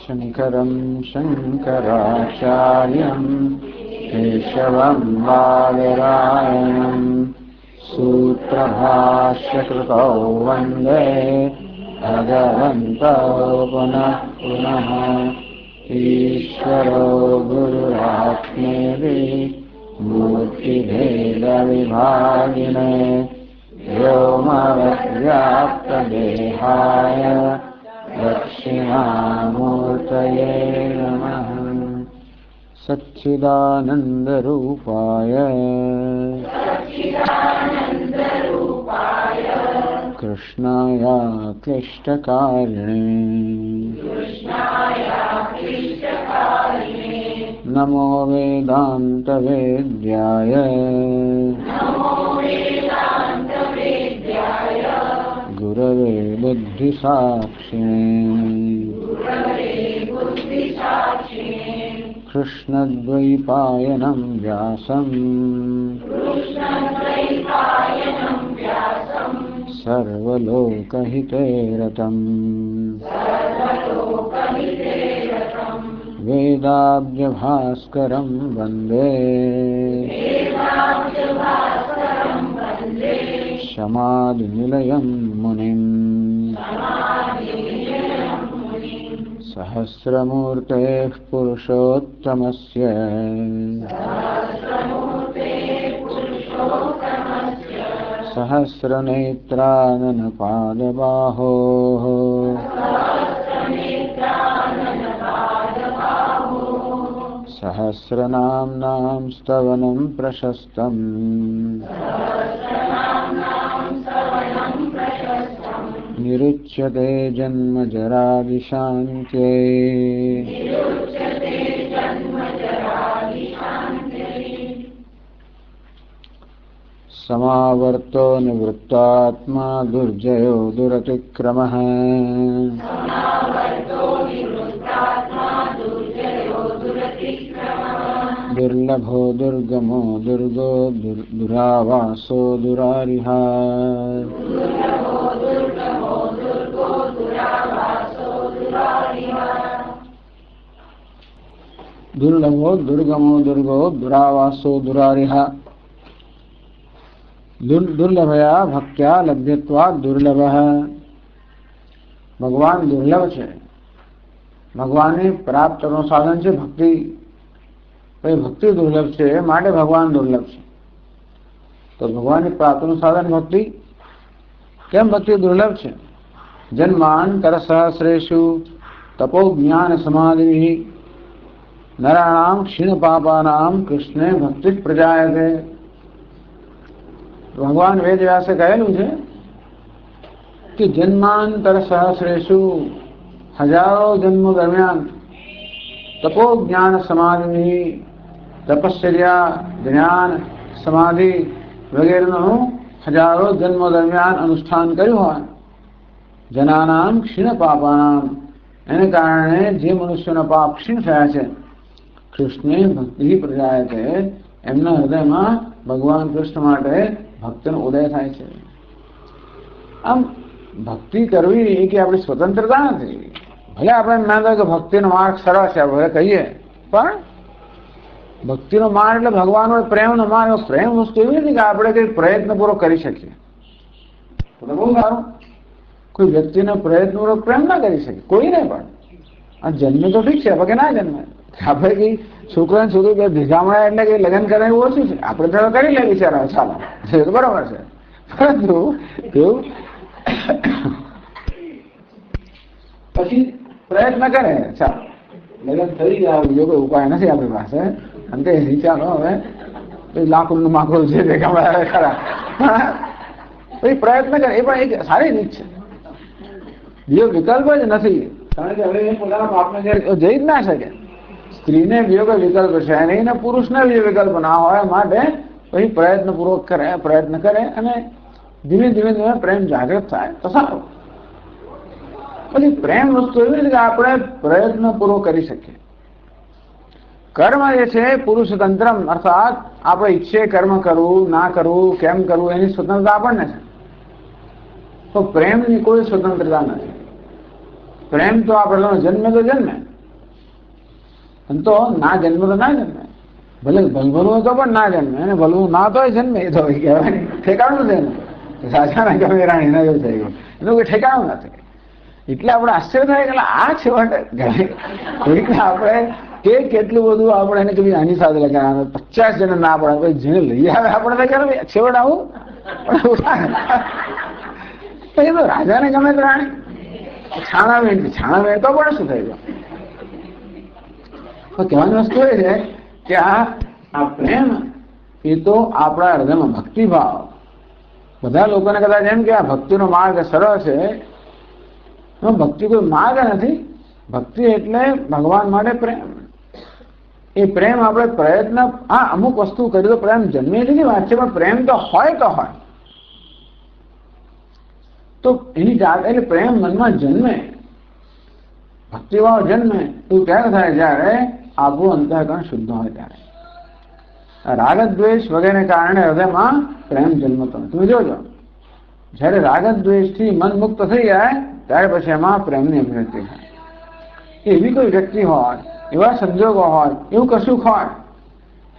शङ्करं शङ्कराचार्यं केशवं बादरायणं सूत्रभाष्यकृतौ वन्दे भगवन्तौ पुनः पुनः। ईश्वरो गुरुरात्मेति मूर्तिभेदविभागिने व्योमवद्व्याप्तदेहाय दक्षिणामूर्तये नमः। सच्चिदानन्दरूपाय कृष्णाय क्लिष्टकारिणे नमो वेदान्तवेद्याय गुरवे बुद्धिसाक्षिणे कृष्णद्वैपायनं व्यासं सर्वलोकहिते रतं वेदाब्जभास्करं वन्दे शमादिनिलयं मुनिम्। सहस्रमूर्तेः पुरुषोत्तमस्य सहस्रनेत्राननपादबाहोः सहस्रनाम्नां स्तवनं प्रशस्तम् निरुच्यते जन्मजरादिशान्त्यै समावर्तो निवृत्तात्मा दुर्जयो दुरतिक्रमः दुर्लभो दुर्गमो दुर्गो दुरावासो दुरारिहा दुर्लभो दुर्गमो दुर्गो दुरावासो दुरारिहा। दुर्लभया भक्त्या लभ्यत्वा दुर्लभः। भगवान दुर्लभ છે. ભગવાનને પ્રાપ્ત કરવાનું સાધન છે ભક્તિ. ભક્તિ દુર્લભ છે માટે ભગવાન દુર્લભ છે. તો ભગવાનની પ્રાપ્તિનું સાધન ભક્તિ. કેમ ભક્તિ દુર્લભ છે? જન્માંતર સહસ્રેષુ તપો જ્ઞાન સમાધિ નરાણામ ક્ષીણ પાપાનામ કૃષ્ણે ભક્તિ પ્રજાયતે. ભગવાન વેદ વ્યાસે કહેલું છે કે જન્માંતર સહસ્રેષુ હજારો જન્મો દરમિયાન તપો જ્ઞાન સમાધિ તપશ્ચર્યા જ્ઞાન સમાધિ વગેરેનું હજારો જન્મો દરમિયાન અનુષ્ઠાન કર્યું હોય જનાનામ ક્ષીણ પાપાનામ એને કારણે જે મનુષ્યોના પાપ ક્ષીણ થયા છે કૃષ્ણે ભક્તિ પ્રજાયતે એમના હૃદયમાં ભગવાન કૃષ્ણ માટે ભક્તિનો ઉદય થાય છે. આમ ભક્તિ કરવી એ કે આપણી સ્વતંત્રતા નથી. ભલે આપણે ના થાય કે ભક્તિનો માર્ગ સરળ છે ભલે કહીએ પણ ભક્તિનો માર્ગ એટલે ભગવાનનો પ્રેમનો માર્ગ. પ્રેમ વસ્તુ એવી નથી કે આપણે કઈ પ્રયત્નપૂર્વક કરી શકીએ. તો બહુ સારું કોઈ વ્યક્તિને પ્રયત્નપૂર્વક પ્રેમ ના કરી શકે કોઈને પણ. આ જન્મે તો ઠીક છે આપણે ના જન્મે આપણે કઈ છોકરા છોકરી ભેગામણા એટલે કઈ લગ્ન કરે એવું ઓછું છે. આપણે તો કરી લે બિચારા ચાલો એ તો બરોબર છે પરંતુ એવું પછી પ્રયત્ન કરે ચાલો લગ્ન થઈ ગયા બીજો કોઈ ઉપાય નથી આપણી પાસે અંતે ચાલો હવે લાખોનું માખોલ છે ભેગામણા ખરા પછી પ્રયત્ન કરે એ પણ એક સારી રીત છે. બીજો વિકલ્પ જ નથી કારણ કે હવે એ પોતાના બાપને જઈ જ ના શકે. સ્ત્રીને બીજો કોઈ વિકલ્પ છે નહીં ને પુરુષને બીજો વિકલ્પ ના હોય માટે પછી પ્રયત્નપૂર્વક કરે પ્રયત્ન કરે અને ધીમે ધીમે ધીમે પ્રેમ જાગૃત થાય તો સારું. પછી પ્રેમ વસ્તુ એવી રીતે કે આપણે પ્રયત્નપૂર્વક કરી શકીએ. કર્મ જે છે પુરુષ તંત્રમ અર્થાત આપણે ઈચ્છે કર્મ કરવું ના કરવું કેમ કરવું એની સ્વતંત્રતા આપણને છે. તો પ્રેમની કોઈ સ્વતંત્રતા નથી. પ્રેમ તો આપણે જન્મે તો જન્મે તો ના જન્મ તો ના જન્મે, ભલે ભલભલું તો પણ ના જન્મે, અને ભલવું ના તોય જન્મે. એ તો કહેવાય ઠેકાણું છે ને, રાજાના ગમે રાણી એના જેવું થઈ ગયું, એનું કોઈ ઠેકાણું નથી. એટલે આપણે આશ્ચર્ય થાય કે આ છેવટે કોઈકને આપણે કે કેટલું બધું આપણે એને કદી આની સાથે લગાડવાનું 50 જણ ના પડે, જેને લઈ આવે આપણે છેવટ આવું. એ તો રાજાને ગમે તો રાણી છાણાવેણ તો પણ શું થઈ ગયું. કહેવાની વસ્તુ એ છે કે આ પ્રેમ એ તો આપણા હૃદયમાં ભક્તિભાવ. બધા લોકોને કદાચ એમ કે આ ભક્તિનો માર્ગ સરળ છે. ભક્તિ કોઈ માર્ગ નથી. ભક્તિ એટલે ભગવાન માટે પ્રેમ. એ પ્રેમ આપણે પ્રયત્ન, હા અમુક વસ્તુ કરી તો પ્રેમ જન્મે એની વાત છે, પણ પ્રેમ તો હોય તો એની જાત એટલે પ્રેમ મનમાં જન્મે, ભક્તિભાવ જન્મે એવું ક્યારે થાય? જ્યારે આપણું અંતઃકરણ શુદ્ધ હોય ત્યારે. રાગ દ્વેષ વગેરે કારણે હૃદયમાં પ્રેમ જન્મતો નથી. તમે જોજો, જયારે રાગ દ્વેષથી મન મુક્ત થઈ જાય ત્યારે પછી એમાં પ્રેમની અભિવ્યક્તિ થાય. એવી કોઈ વ્યક્તિ હોય, એવા સંજોગો હોય, એવું કશું હોય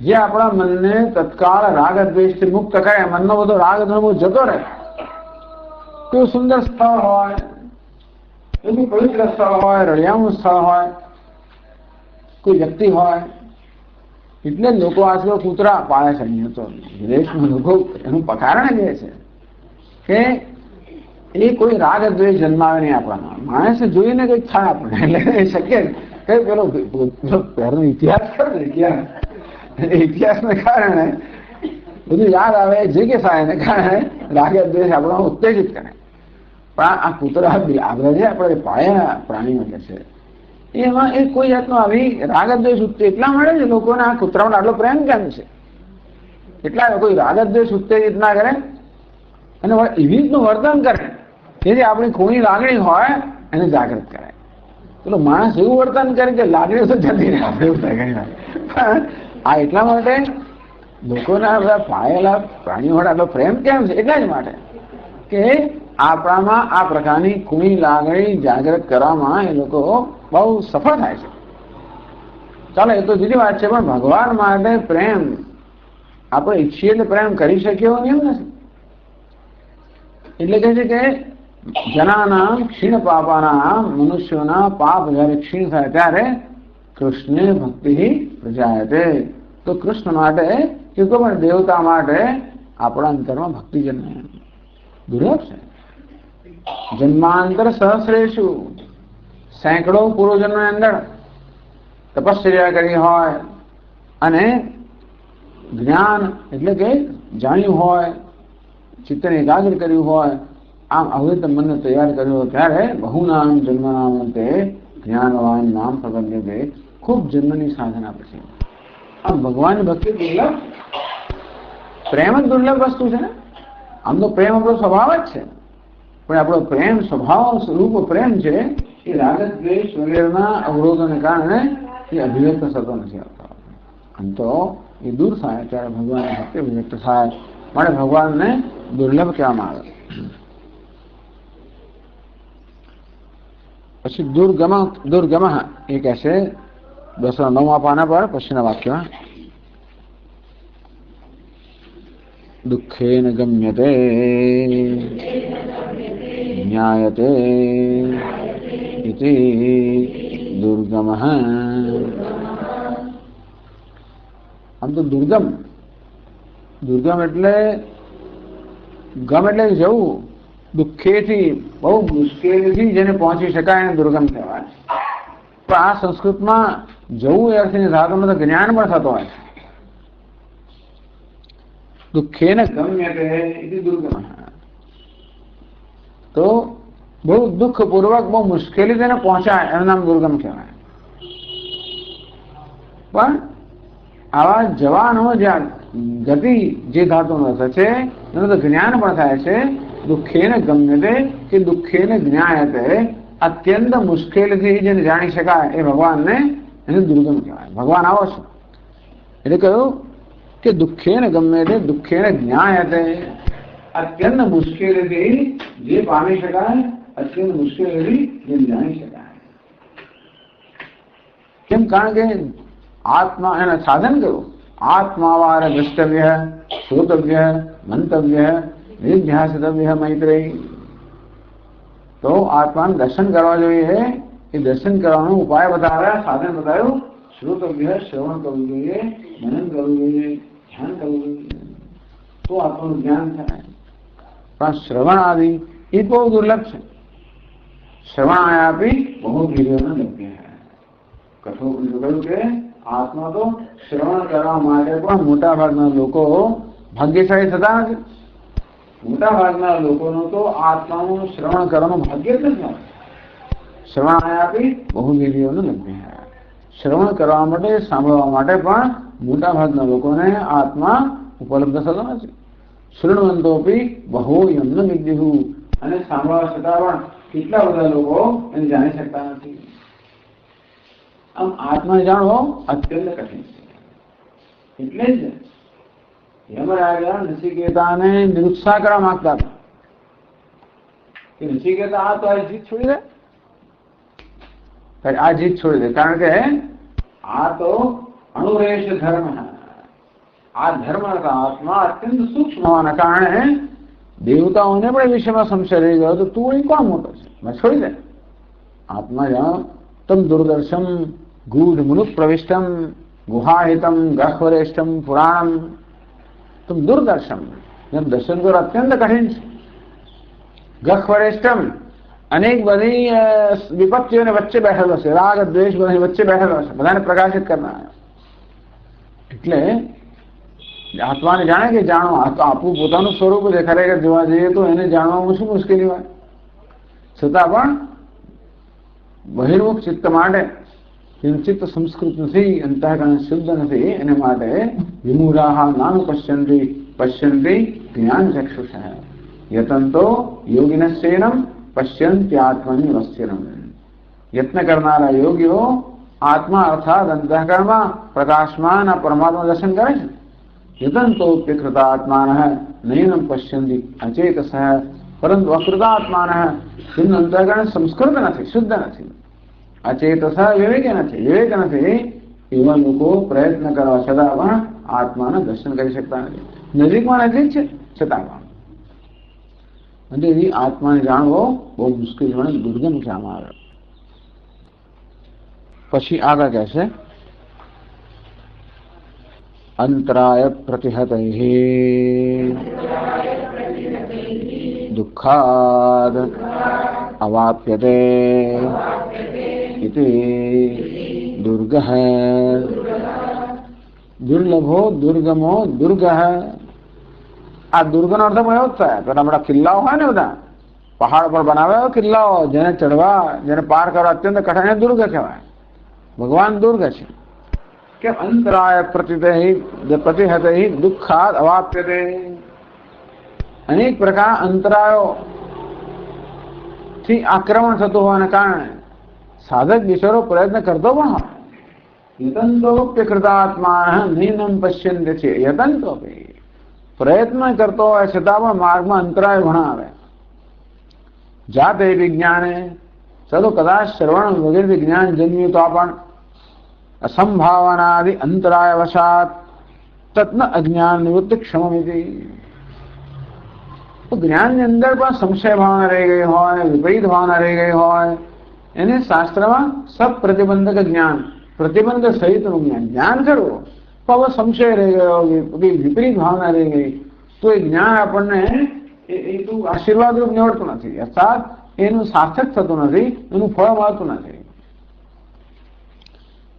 જે આપણા મનને તત્કાળ રાગ દ્વેષથી મુક્ત કરે, મનનો બધો રાગ દ્વેષ જતો રહે. કોઈ સુંદર સ્થળ હોય, એવું પવિત્ર સ્થળ હોય, રળિયામણું સ્થળ હોય, કોઈ વ્યક્તિ હોય. એટલે જ લોકો આજકાલ કૂતરા પાળે છે. અહીંયા તો વિદેશમાં લોકો એનું કારણ જે છે કે એ કોઈ રાગ દ્વેષ જન્માવે નહીં આપણામાં. માણસને જોઈને કંઈક થાય આપણે, એટલે એ શક્ય કઈ પેલો ઇતિહાસ ખરો ને, ઇતિહાસને કારણે બધું યાદ આવે, જે કે એને કારણે રાગ દ્વેષ આપણને ઉત્તેજિત કરે. પણ આ કૂતરા આપણે જે આપણે પાળ્યા પ્રાણીઓ કે છે એમાં એ કોઈ જાતનો આવી રાગ દ્વેષ એટલા મળે છે લોકોને. આ કૂતરાઓને આટલો પ્રેમ કેમ છે? એટલા કોઈ રાગ દ્વેષ ઉત્તેજિત ના કરે અને એવી રીતનું વર્તન કરે કે જે આપણી ખૂણી લાગણી હોય એને જાગૃત કરે. પેલો માણસ એવું વર્તન કરે કે લાગણીઓ તો જતી રહે, આપણે એવું થાય ઘણી વાર. આ એટલા માટે લોકોના બધા પાળેલા પ્રાણીઓ વડે આટલો પ્રેમ કેમ છે? એટલા જ માટે કે આપણામાં આ પ્રકારની ખૂણી લાગણી જાગૃત કરવામાં એ લોકો બહુ સફળ થાય છે. ચાલો એ તો જુદી વાત છે, પણ ભગવાન માટે પ્રેમ આપણે ઈચ્છીએ એટલે પ્રેમ કરી શકીએ એવું એમ નથી. એટલે કહે છે કે જનાના ક્ષીણ પાપાના, મનુષ્યોના પાપ જયારે ક્ષીણ થાય ત્યારે કૃષ્ણ ભક્તિ પ્રજાયતે. તો કૃષ્ણ માટે કે કોઈ પણ દેવતા માટે આપણા અંતરમાં ભક્તિ જન્મે. દુર્લભ છે. જન્માંતર સહસ્રેષુ, સેંકડો પૂર્વજન્મની અંદર તપશ્ચર્યા કરી હોય અને જ્ઞાન એટલે કે જાણ્યું હોય, ચિત્તને એકાગ્ર કર્યું હોય, આમ અવૃત મનને તૈયાર કર્યું હોય ત્યારે બહુનામ જન્મનામ અંતે જ્ઞાનવાન નામ પ્રબંધ્યતે. ખૂબ જન્મની સાધના પછી આમ ભગવાનની ભક્તિ દુર્લભ. પ્રેમ જ દુર્લભ વસ્તુ છે ને. આમ તો પ્રેમ આપણો સ્વભાવ જ છે, પણ આપણો પ્રેમ સ્વભાવ સ્વરૂપ પ્રેમ છે એ રાગ દ્વેષ વગેરેના અવરોધોને કારણે એ અભિવ્યક્ત થતો નથી આવતો. આમ તો એ દૂર થાય ત્યારે ભગવાનની ભક્તિ અભિવ્યક્ત થાય. માટે ભગવાનને દુર્લભ કહેવામાં આવે. પછી દુર્ગમ એ કહેશે 209 પાના પર પછીના વાક્ય. દુઃખેન ગમ્યતે જ્ઞાયતે ઇતિ દુર્ગમ. આમ તો દુર્ગમ એટલે ગમ એટલે જવું, દુઃખેથી બહુ મુશ્કેલીથી જેને પહોંચી શકાય એને દુર્ગમ કહેવાય. પણ આ સંસ્કૃતમાં જવું એ અર્થની ધાતુમાં તો જ્ઞાન પણ થતો હોય છે. દુઃખેન ગમ્યતે ઇતિ દુર્ગમ. તો બહુ દુઃખપૂર્વક બહુ મુશ્કેલી તેને પહોંચાય એનું નામ દુર્ગમ કહેવાય. પણ આવા જવાનો જ્યાં ગતિ જે ધાતુનો અર્થ છે એનું તો જ્ઞાન પણ થાય છે. દુઃખેન ગમ્યતે કે દુઃખેન જ્ઞાયતે. અત્યંત મુશ્કેલથી જેને જાણી શકાય એ ભગવાનને એને દુર્ગમ કહેવાય. ભગવાન આવો છે એટલે કહ્યું કે દુઃખેન ગમ્યતે દુઃખેન જ્ઞાયતે. અત્યંત મુશ્કેલીથી જે પામી શકાય, અત્યંત મુશ્કેલીથી જે જાણી શકાય. કેમ? કારણ કે આત્મા એને સાધન કર્યું. આત્માવાર દ્રષ્ટવ્ય, શ્રોતવ્ય, મંતવ્ય, નિધ્યાસિતવ્ય મૈત્રેય. તો આત્માને દર્શન કરવા જોઈએ. એ દર્શન કરવાનો ઉપાય બતાવ્યા, સાધન બતાવ્યું. શ્રોતવ્ય, શ્રવણ કરવું જોઈએ, મનન કરવું જોઈએ, ધ્યાન કરવું જોઈએ, તો આત્માનું જ્ઞાન થાય. પણ શ્રવણ આદિ એ બહુ દુર્લભ છે. શ્રવણાયાપી બહુ ધીરેનો લભ્ય. કઠોર કહ્યું કે આત્મા તો શ્રવણ કરવા માટે પણ મોટા ભાગના લોકો ભાગ્યશાળી થતા નથી. મોટા ભાગના લોકોનું તો આત્માનું શ્રવણ કરવાનું ભાગ્ય જ નથી. શ્રવણાયાપી બહુ ધીરેનો લભ્ય. શ્રવણ કરવા માટે, સાંભળવા માટે પણ મોટા ભાગના લોકોને આત્મા ઉપલબ્ધ થતો નથી. શૃણવંતોપી બહુ યમ્ન વિદ્યુ. અને સાંભળવા છતાં પણ કેટલા બધા લોકો એને જાણી શકતા નથી. આમ આત્મા જાણવો અત્યંત કઠિન છે. એટલે જ યમરાજા નચિકેતાને નિરુત્સાહ કરવા માંગતા હતા કે નચિકેતા આ તો આ જીત છોડી દે, આ જીત છોડી દે. કારણ કે આ તો અણુરેશ ધર્મ. આ ધર્મ આત્મા અત્યંત સૂક્ષ્મ હોવાના કારણે દેવતાઓને પણ વિષયમાં સંશય રહી ગયો. તો તું અહીં કોણ મોટો છે? મેં છોડી દે. આત્મા જાણો. તમ દુર્દર્શમ ગૂઢ મુનુક પ્રવિષ્ટમ ગુહાહિતમ ગહ્વરેષ્ઠમ પુરાણમ. તમ દુર્દર્શમ. જેમ દર્શન કરો અત્યંત કઠિન છે. ગહ્વરેષ્ઠમ અનેક બધી વિપત્તિઓને વચ્ચે બેઠેલો છે. રાગ દ્વેષ બધી વચ્ચે બેઠેલો છે. બધાને પ્રકાશિત કરનાર. એટલે આત્માને જાણે કે જાણો. આ તો આપણું પોતાનું સ્વરૂપ છે. ખરેખર જોવા જઈએ તો એને જાણવામાં શું મુશ્કેલી હોય? છતાં પણ બહિર્મુખ ચિત્ત માટે, ચિત્ત સંસ્કૃત નથી, અંતઃકરણ શુદ્ધ નથી, એને માટે વિમૂઢાઃ નાનુ પશ્યન્તિ પશ્યન્તિ જ્ઞાન ચક્ષુષ યતંતો યોગિનશ્ચૈનમ પશ્યન્ત્યાત્મનિ વસ્થિરમ. યત્ન કરનારા યોગીઓ આત્મા અર્થાત અંતઃકરણમાં પ્રકાશમાન આ પરમાત્મા દર્શન કરે છે. યતંતોપ્યકૃતાત્માનઃ નયનમ પશ્યન્તિ અચેતસઃ. પરંતુ અકૃતાત્માનઃ જેમનું અંતઃકરણ સંસ્કૃત નથી, શુદ્ધ નથી, અચેતસઃ વિવેક નથી, એવા લોકો પ્રયત્ન કરવા છતાં પણ આત્માના દર્શન કરી શકતા નથી. નજીકમાં નજીક છે છતાં પણ. અને એવી આત્માને જાણવો બહુ મુશ્કેલ છે, દુર્ગમ છે. આમાં આવે પછી આગળ કહેશે અંતરાય પ્રતિહતૈઃ દુઃખાદ અવાપ્યતે ઇતિ દુર્ગઃ. દુર્લભો દુર્ગમો દુર્ગઃ. આ દુર્ગનો અર્થ પણ એવો જ થાય. પેલા આપણા કિલ્લાઓ હોય ને, બધા પહાડ પર બનાવ્યા કિલ્લાઓ, જેને ચડવા, જેને પાર કરવા અત્યંત કઠિન, દુર્ગ કહેવાય. ભગવાન દુર્ગ છે. કે અંતરાય પ્રતિહતૈ દુઃખાદ અવાપ્યતે. અનેક પ્રકાર અંતરાયો થી આક્રમણ થતું હોવાને કારણે સાધક બિચારો પ્રયત્ન કરતો પણ હોય. યતંતોપ્યકૃતાત્મા નૈનમ પશ્યન્તિ છે. યતંતોપી પ્રયત્ન કરતો હોય છતાં પણ માર્ગમાં અંતરાય ઘણા આવે. જાતે વિજ્ઞાને ચલો કદાચ શ્રવણ વગેરે જ્ઞાન જન્મ્યું તો પણ અસંભાવનાદિ અંતરાય વશાત તત્ન અજ્ઞાન નિવૃત્ત ક્ષમમિતિ. જ્ઞાનની અંદર પણ સંશય ભાવના રહી ગઈ હોય, વિપરીત ભાવના રહી ગઈ હોય, એને શાસ્ત્રમાં સપ્રતિબંધક જ્ઞાન, પ્રતિબંધ સહિતનું જ્ઞાન ખરું, તો હવે સંશય રહી ગયો, વિપરીત ભાવના રહી ગઈ, તો એ જ્ઞાન આપણને એટલું આશીર્વાદરૂપ નીવડતું નથી, અર્થાત એનું સાર્થક થતું નથી, એનું ફળ મળતું નથી.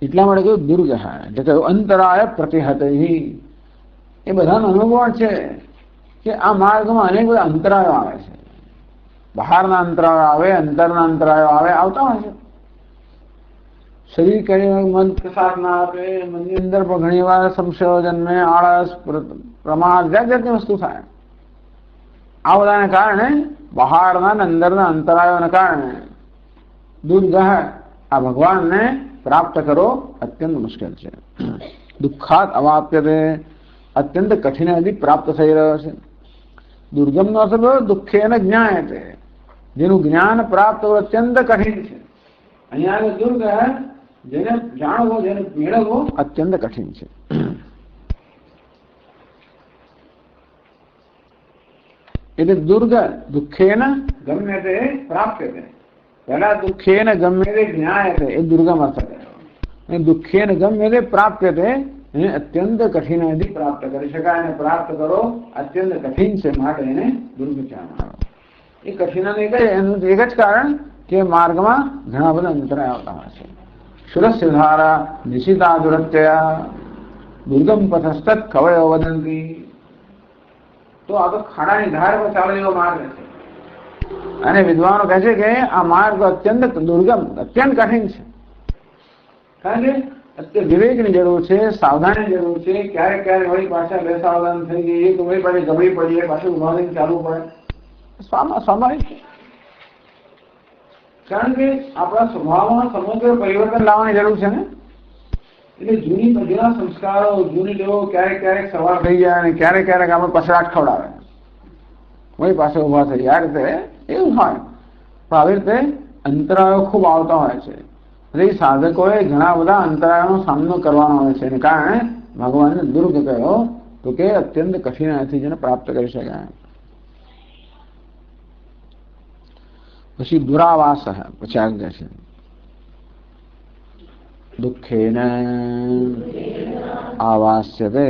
એટલા માટે કહ્યું દુર્ગ. એટલે કહ્યું અંતરાય પ્રતિહતૈ. એ બધાનો અનુભવ છે કે આ માર્ગમાં અનેક બધા અંતરાયો આવે છે. બહારના અંતરાયો આવે, અંતરના અંતરાયો આવે, આવતા હોય છે. શરીર કરી મન પ્રસાદ ના આપે, મનની અંદર પણ ઘણી વાર સંશયો જન્મે, આળસ, પ્રમાદ, જાત જાતની વસ્તુ થાય. આ બધાને કારણે બહારના અંદરના અંતરાયોને કારણે દુર્ગહ આ ભગવાનને પ્રાપ્ત કરો અત્યંત મુશ્કેલ છે. દુઃખાત અવાપ્યતે અત્યંત કઠિનાથી પ્રાપ્ત થઈ રહ્યો છે. દુર્ગમનો અર્થ દુઃખેન જ્ઞાયતે. જેનું જ્ઞાન પ્રાપ્ત અત્યંત કઠિન છે. અહીંયા દુર્ગ જેને જાણવો, જેને મેળવવો અત્યંત કઠિન છે. એટલે દુઃખેન ગમ્યતે પ્રાપ્યતે. પહેલા દુઃખેન ગમ્યતે જ્ઞાયતે એ દુર્ગમ અર્થ થયો. દુઃખેન ગમ્યતે પ્રાપ્યતે એને અત્યંત કઠિનાઈથી પ્રાપ્ત કરી શકાય. અને પ્રાપ્ત કરો અત્યંત કઠિન છે, માટે એને દુર્ગ કહેવામાં આવે. એ કઠિનાને એનું એક જ કારણ કે માર્ગમાં ઘણા બધા અંતરાય આવતા હોય છે. સુરસ્ય ધારા નિશિતા દુરત્યા દુર્ગમ પથસ્તત કવયો વદંતી. તો આ તો ખાડાની ધાર પર ચાલે એવો માર્ગ છે. અને વિદ્વાનો કહે છે કે આ માર્ગ અત્યંત દુર્ગમ, અત્યંત કઠિન છે. કારણ કે અત્યારે વિવેકની જરૂર છે, સાવધાની જરૂર છે. ક્યારેક ક્યારેક વળી પાછા બેસાવધાન થઈ ગઈ, તો વળી પાછી ગભરી પડીએ, પાછું ઉભા થઈને ચાલવું પડે. સ્વાભાવિક છે. કારણ કે આપણા સ્વભાવમાં સમગ્ર પરિવર્તન લાવવાની જરૂર છે ને. એટલે જૂના સંસ્કારો, જૂની ટેવો ક્યારેક ક્યારેક સવાર થઈ જાય અને ક્યારેક ક્યારેક આપણે પછડાટ ખવડાવે, વળી પાસે ઉભા થઈ જાય. આ રીતે એવું હોય. પણ આવી રીતે અંતરાયો ખૂબ આવતા હોય છે. એટલે સાધકોએ ઘણા બધા અંતરાયોનો સામનો કરવાનો હોય છે. એને કારણે ભગવાનને દુર્ગ કહ્યો, તો કે અત્યંત કઠિનાઈથી જેને પ્રાપ્ત કરી શકાય. પછી દુરાવાસ, પછી આજ્ઞા છે દુઃખેન આવાસ્યતે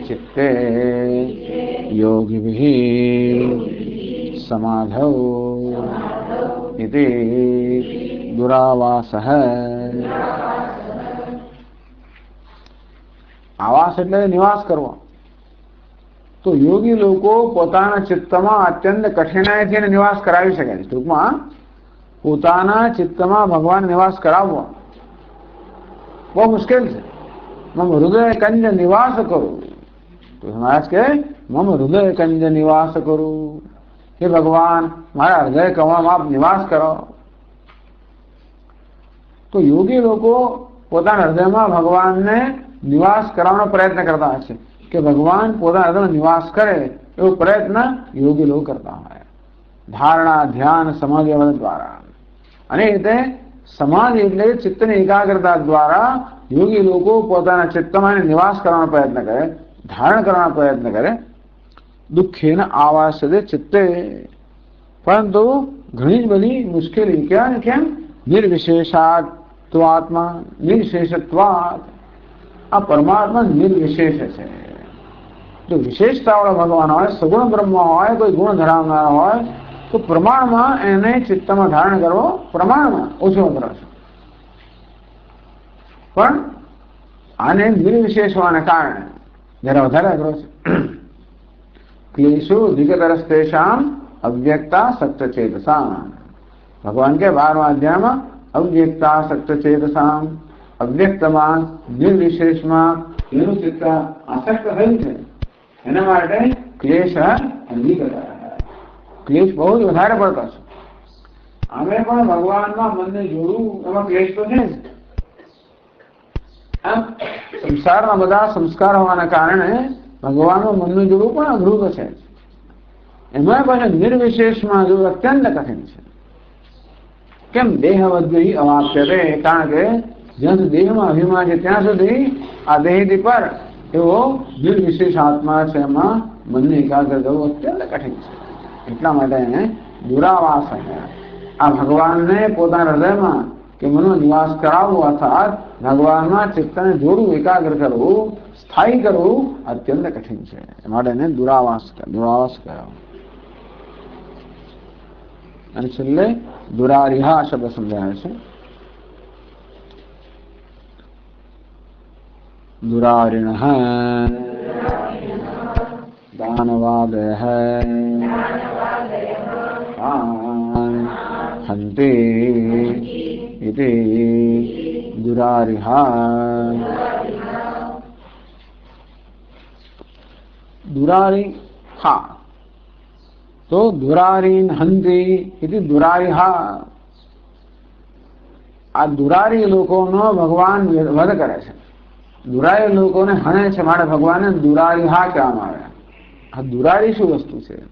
ચિત્તે યોગિભિઃ સમાધૌ ઇતિ દુરાવાસઃ. આવાસ એટલે નિવાસ કરવો. તો યોગી લોકો પોતાના ચિત્તમાં અત્યંત કઠિનાઈથી એને નિવાસ કરાવી શકે છે. ટૂંકમાં પોતાના ચિત્તમાં ભગવાન નિવાસ કરાવવો બહુ મુશ્કેલ છે. મમ હૃદય કંજ નિવાસ કરું. તો મહારાજ કે મમ હૃદય કંજ નિવાસ કરું. હે ભગવાન, મારા હૃદય કમળમાં આપ નિવાસ કરો. તો યોગી લોકો પોતાના હૃદયમાં ભગવાનને નિવાસ કરવાનો પ્રયત્ન કરતા હોય છે, કે ભગવાન પોતાના હૃદયમાં નિવાસ કરે એવો પ્રયત્ન યોગી લોકો કરતા હોય. ધારણા, ધ્યાન, સમાધિ દ્વારા. અને રીતે સમાધિ એટલે ચિત્તની એકાગ્રતા દ્વારા યોગી લોકો પોતાના ચિત્તમાં નિવાસ કરવાનો પ્રયત્ન કરે, ધારણ કરવાનો પ્રયત્ન કરે. દુઃખેન આવાસ્યતે ચિત્તે. પરંતુ ઘણી જ બધી મુશ્કેલી. કેમ? નિર્વિશેષાત્વાત્મા નિર્વિશેષત્વાત. આ પરમાત્મા નિર્વિશેષ છે. જો વિશેષતાવાળો ભગવાન હોય, સગુણ બ્રહ્મ હોય, કોઈ ગુણ ધરાવનાર હોય, તો પ્રમાણમાં એને ચિત્તમાં ધારણ કરવો પ્રમાણમાં ઓછો અઘરો છે. પણ આને નિર્વિશેષ હોવાને કારણે જરા વધારે અઘરો છે. ક્લેશો વિગતરસ્તેષામ અવ્યક્તા સક્તચેતસામ. ભગવાન કે 12મા અધ્યાયમાં અવ્યક્તા સક્તચેતસામ, અવ્યક્તમાં નિર્વિશેષમાં એનું ચિત્ત આસક્ત થયું છે. એના માટે ક્લેશ અંગીકરણ, ક્લેશ બહુ જ વધારે પડતો છે. અમે પણ ભગવાનમાં મનને જોડવું એમાં ક્લેશ તો છે જ. આમ સંસારના બધા સંસ્કાર હોવાના કારણે ભગવાનમાં મનને જોડવું પણ અઘરું તો છે. એમાં પાછા નિર્વિશેષમાં જોડવું અત્યંત કઠિન છે. કેમ? દેહવદ્ભિ અવાપ્યતે. કારણ કે જ્યાં સુધી દેહમાં અભિમાન છે ત્યાં સુધી આ દેહથી પર એવો નિર્વિશેષ આત્મા છે, એમાં મનને એકાગ્ર કરવું અત્યંત કઠિન છે. એટલા માટે એને દુરાવાસ. આ ભગવાનને પોતાના હૃદયમાં કે મનનો નિવાસ કરાવવો, અર્થાત ભગવાનમાં ચિત્તને જોડવું, એકાગ્ર કરવું, સ્થાયી કરવું અત્યંત કઠિન છે. એ માટે એને દુરાવાસ કહેવાય. અને છેલ્લે દુરારિહા શબ્દ સમજાય છે. दुरारिणः दानवादयः हन्ति इति दुरारिहा. दुरारिहा तो दुरारीन हन्ति इति दुरारिहा. આ દુરારી લોકોનો ભગવાન વધ કરે છે. દુરારી લોકોને હણે છે, માટે ભગવાનને દુરારિહા કહેવામાં આવે. આ દુરારી શું વસ્તુ છે?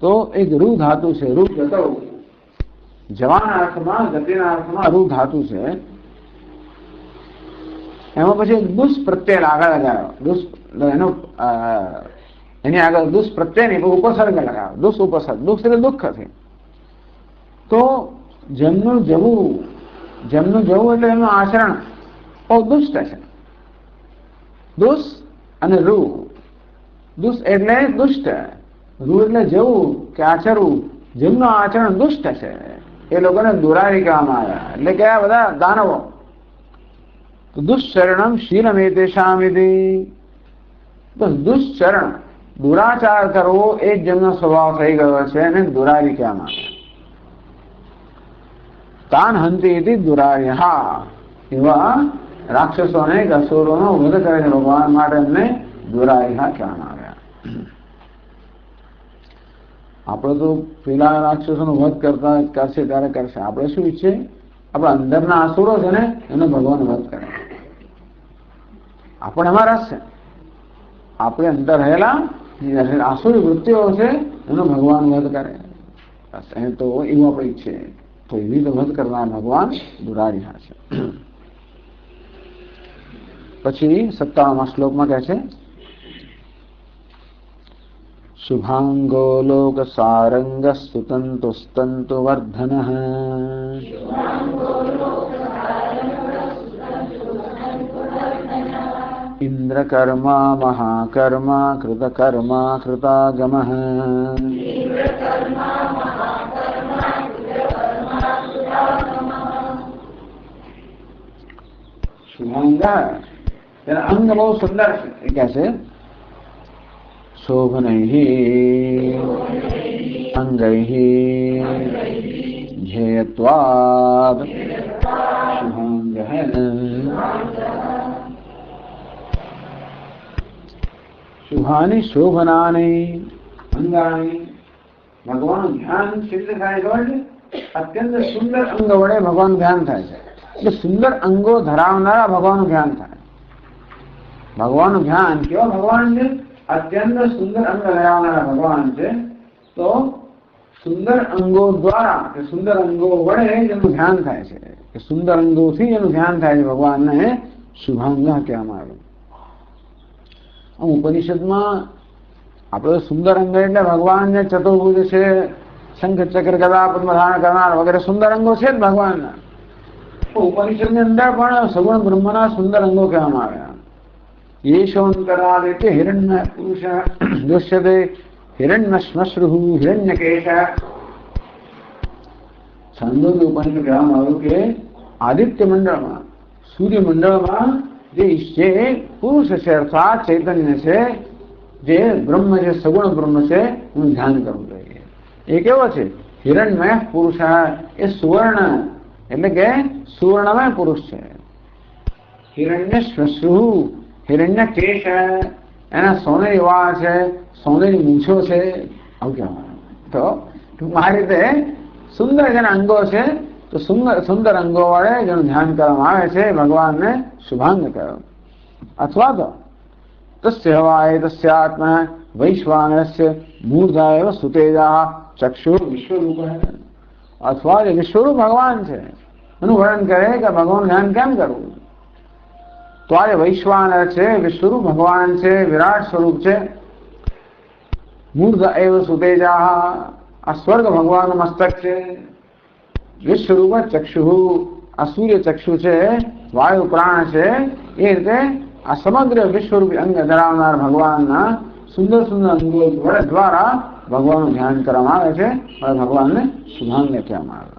તો એક રૂ ધાતુ છે. રૂ જતો જવાના અર્થમાં, ગતિના અર્થમાં રૂ ધાતુ છે. એમાં પછી દુષ પ્રત્યય આગળ લગાવ્યો. દુષ એનો એની આગળ દુષ પ્રત્યય નહીં, ઉપસર્ગ લગાવ્યો. દુષ ઉપસર્ગ. દુઃખ એટલે દુઃખ છે. તો જેમનું જવું એટલે એનું આચરણ બહુ દુષ્ટ છે. દુષ અને રૂ. દુષ એટલે દુષ્ટ, રૂ એટલે જવું કે આચરવું. જેમનું આચરણ દુષ્ટ છે એ લોકોને દુરારી કહેવામાં આવ્યા. એટલે કે આ બધા દાનવો. દુશ્ચરણમ શીલમેતેષામિતિ. બસ દુશ્ચરણ, દુરાચાર કરવો એ જ જેમનો સ્વભાવ થઈ ગયો છે એને દુરારી કહેવામાં આવે. તાન હંતિ ઇતિ દુરાર્યઃ. એવા રાક્ષસોને, અસુરોનો વધ કરે છે ભગવાન માટે એમને દુરાર્યઃ કહેવામાં આવ્યા. આપણે તો પેલા રાક્ષસોનો વધ કરતા કરશે ત્યારે કરશે. આપણે શું ઈચ્છે? આપણા અંદરના આસુરો છે ને એનો ભગવાન વધ કરે. આપણે એમાં રસ છે. આપણે અંદર રહેલા આસુરી વૃત્તિઓ છે એનો ભગવાન વધ કરે. એ તો એવું આપણે ઈચ્છે. તો એવી તો વધ કરનાર ભગવાન દુરાર્યઃ છે. પછી 57મા શ્લોકમાં કહે છે, શુભાંગો લોક સારંગ સ્તુતંતુ સ્તંતુ વર્ધનઃ ઇન્દ્રકર્મા મહાકર્મા કૃતકર્મા કૃતાગમઃ. શુભાંગ એના અંગ બહુ સુંદર છે. એ કહે છે શોભનૈઃ અંગૈઃ ધ્યેયત્વાદ શુભાંગઃ. શુભાની શોભનાની અંગાની. ભગવાનનું ધ્યાન સિદ્ધ થાય છે. અત્યંત સુંદર અંગ વડે ભગવાનનું ધ્યાન થાય છે. એટલે સુંદર અંગો ધરાવનારા ભગવાનનું ધ્યાન થાય. ભગવાનનું ધ્યાન કેવા ભગવાન છે? અત્યંત સુંદર અંગ ધરાવનારા ભગવાન છે. તો સુંદર અંગો દ્વારા કે સુંદર અંગો વડે જેનું ધ્યાન થાય છે, કે સુંદર અંગોથી જેનું ધ્યાન થાય છે ભગવાનને શુભાંગ કહેવામાં આવે. ઉપનિષદમાં આપણે સુંદર અંગ એટલે ભગવાનને ચતુર્ભુજ છે, શંખ ચક્ર ગદા પદ્મ ધારણ કરનાર વગેરે સુંદર અંગો છે જ ભગવાનના. ઉપનિષદની અંદર પણ સગુણ બ્રહ્મના સુંદર અંગો કહેવામાં આવ્યા. યેશોંતરાદિત્ય હિરણ્ય પુરુષ દૃશ્યતે હિરણ્ય શ્મશ્રુ હિરણ્યકેશ. છંદોની ઉપનિષદ કહેવામાં આવ્યું કે આદિત્ય મંડળમાં, સૂર્ય મંડળમાં જે પુરુષ છે અર્થાત ચૈતન્ય છે, જે બ્રહ્મ છે, સગુણ બ્રહ્મ છે, એનું ધ્યાન કરવું જોઈએ. એ કેવો છે? હિરણ્યમય પુરુષ. એ સુવર્ણ એટલે કે સુવર્ણમય પુરુષ છે. હિરણ્ય શ્મશ્રુ હિરણ્ય કેશ. એના સોનેરી વાળ છે, સોનેરી મૂછો છે. આવું કહેવાનું. તો આ રીતે સુંદર જેના અંગો છે, તો સુંદર અંગો વડે જેનું ધ્યાન કરવામાં આવે છે ભગવાનને શુભાંગ કહ્યો. અથવા તો તસ્ય હવાય તસ્યાત્મા વૈશ્વાનરસ્ય મૂર્ધા એવ સુતેજા ચક્ષુર વિશ્વરૂપ. અથવા જે વિશ્વરૂપ ભગવાન છે એનું વર્ણન કરે કે ભગવાનનું ધ્યાન કેમ કરવું. તો આ જે વૈશ્વાનર છે, વિશ્વરૂપ ભગવાન છે, વિરાટ સ્વરૂપ છે. મૂર્ધ એવ સુતેજા, આ સ્વર્ગ ભગવાનનું મસ્તક છે. વિશ્વરૂપ ચક્ષુ, આ સૂર્ય ચક્ષુ છે, વાયુ પ્રાણ છે. એ રીતે આ સમગ્ર વિશ્વરૂપી અંગ ધરાવનાર ભગવાનના સુંદર સુંદર અંગો દ્વારા ભગવાનનું ધ્યાન કરવામાં આવે છે અને ભગવાનને શુભાંગ કહેવામાં આવે.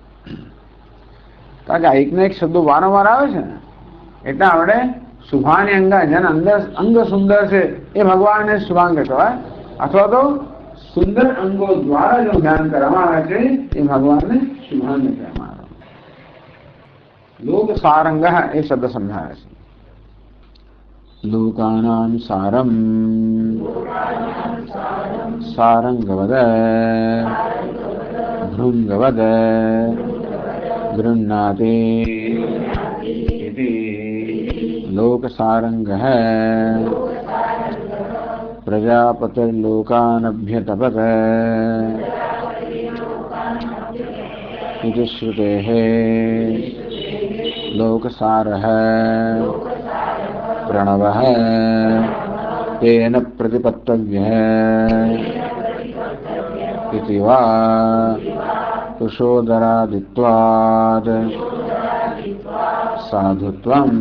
કારણ કે એકને એક શબ્દો વારંવાર આવે છે ને એટલે આપણે શુભાની અંગા, જેના અંદર અંગ સુંદર છે એ ભગવાનને શુભાંગ કહેવાય. અથવા તો સુંદર અંગો દ્વારા જો ધ્યાન કરવામાં આવે છે એ ભગવાનને શુભાંગ કહેવામાં આવે. લોક સારંગ એ શબ્દ સમજાવે છે. લોકાનાં સારમ સારંગવદ ભૃંગવદ ગૃહ્ણાતિ ઇતિ લોકસારંગઃ પ્રજાપતિર્લોકાનભ્યતપત इति श्रुतेः लोकसारः प्रणवः तेन प्रतिपत्तव्यः इति वा कुशोदरादित्वात् साधुत्वम्।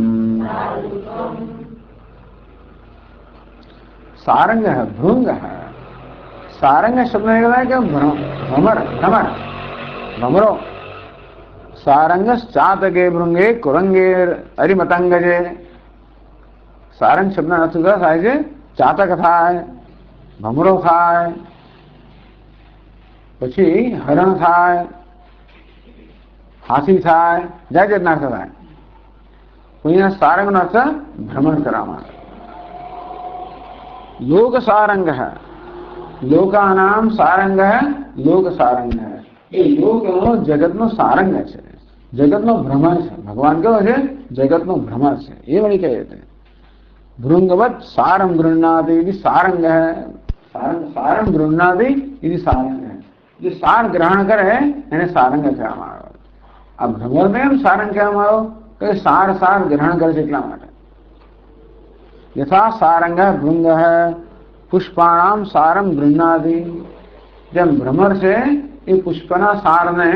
सारंग है, भृंग है। सारंग शब्द निकला है क्या? भ्रमर, भ्रमर, भ्रमरो। सारंग चातके भृंगे कुरंगे अरिमतंगजे। सारंग शब्द अर्थ થાય છે ચાતક થાય, ભમરો થાય, પછી હરણ થાય, હાથી થાય, જાત જાતના અર્થ થાય. અહીંયા સારંગનો અર્થ ભ્રમણ કરવામાં આવે. लोक सारंग है, लोकानाम सारंग है, लोक सारंग है. ये लोक जगत नो सारंग है, जगत नो भ्रमर है. भगवान केवो छे? जगत नो भ्रमर है. ये वही कहे थे भृंगवत सारम गृह्णाति इति सारंग है. सारम गृह्णाति इति सारंग है. जो सार ग्रहण करे એને સારંગ કહેવામાં આવે. આ ભ્રમરને એમ સારંગ કહેવામાં આવ્યો કે સાર ગ્રહણ કરે છે એટલા માટે. यथा सारंग भृंग है पुष्पाणाम सारम गृह्णादि. जब भ्रमर से ये पुष्पना सार ने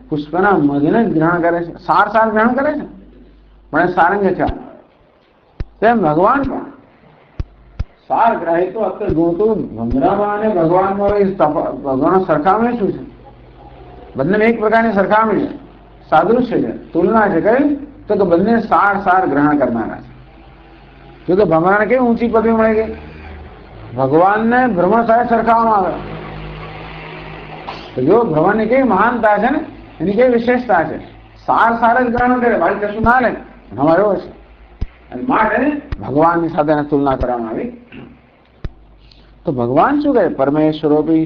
पुष्पना मध ने ग्रहण करे છે. सार ग्रहण करे છે પણ સારંગ છે. તેમ ભગવાન પણ સાર ગ્રાહી તો અત્યારે ગુણ તો ભમરામાં અને ભગવાનમાં ભગવાન સરખામણી શું છે? બંને એક પ્રકારની સરખામણી છે, સાદૃશ્ય છે, તુલના છે. કઈ તો કે બંને સાર ગ્રહણ કરનારા છે. क्योंकि भगवान के ऊंची पदवी મળે. भगवान ने भ्रमण साथ सरखावવામાં આવે તો જો ભગવાનની કઈ મહાનતા છે ને, એની કઈ વિશેષતા છે. સાર જ ગ્રહણ કરે, બાકી કશું ના લે. અમારો છે અને માટે ભગવાનની સાથે તુલના કરવામાં આવી. તો ભગવાન શું કહે? પરમેશ્વરોપી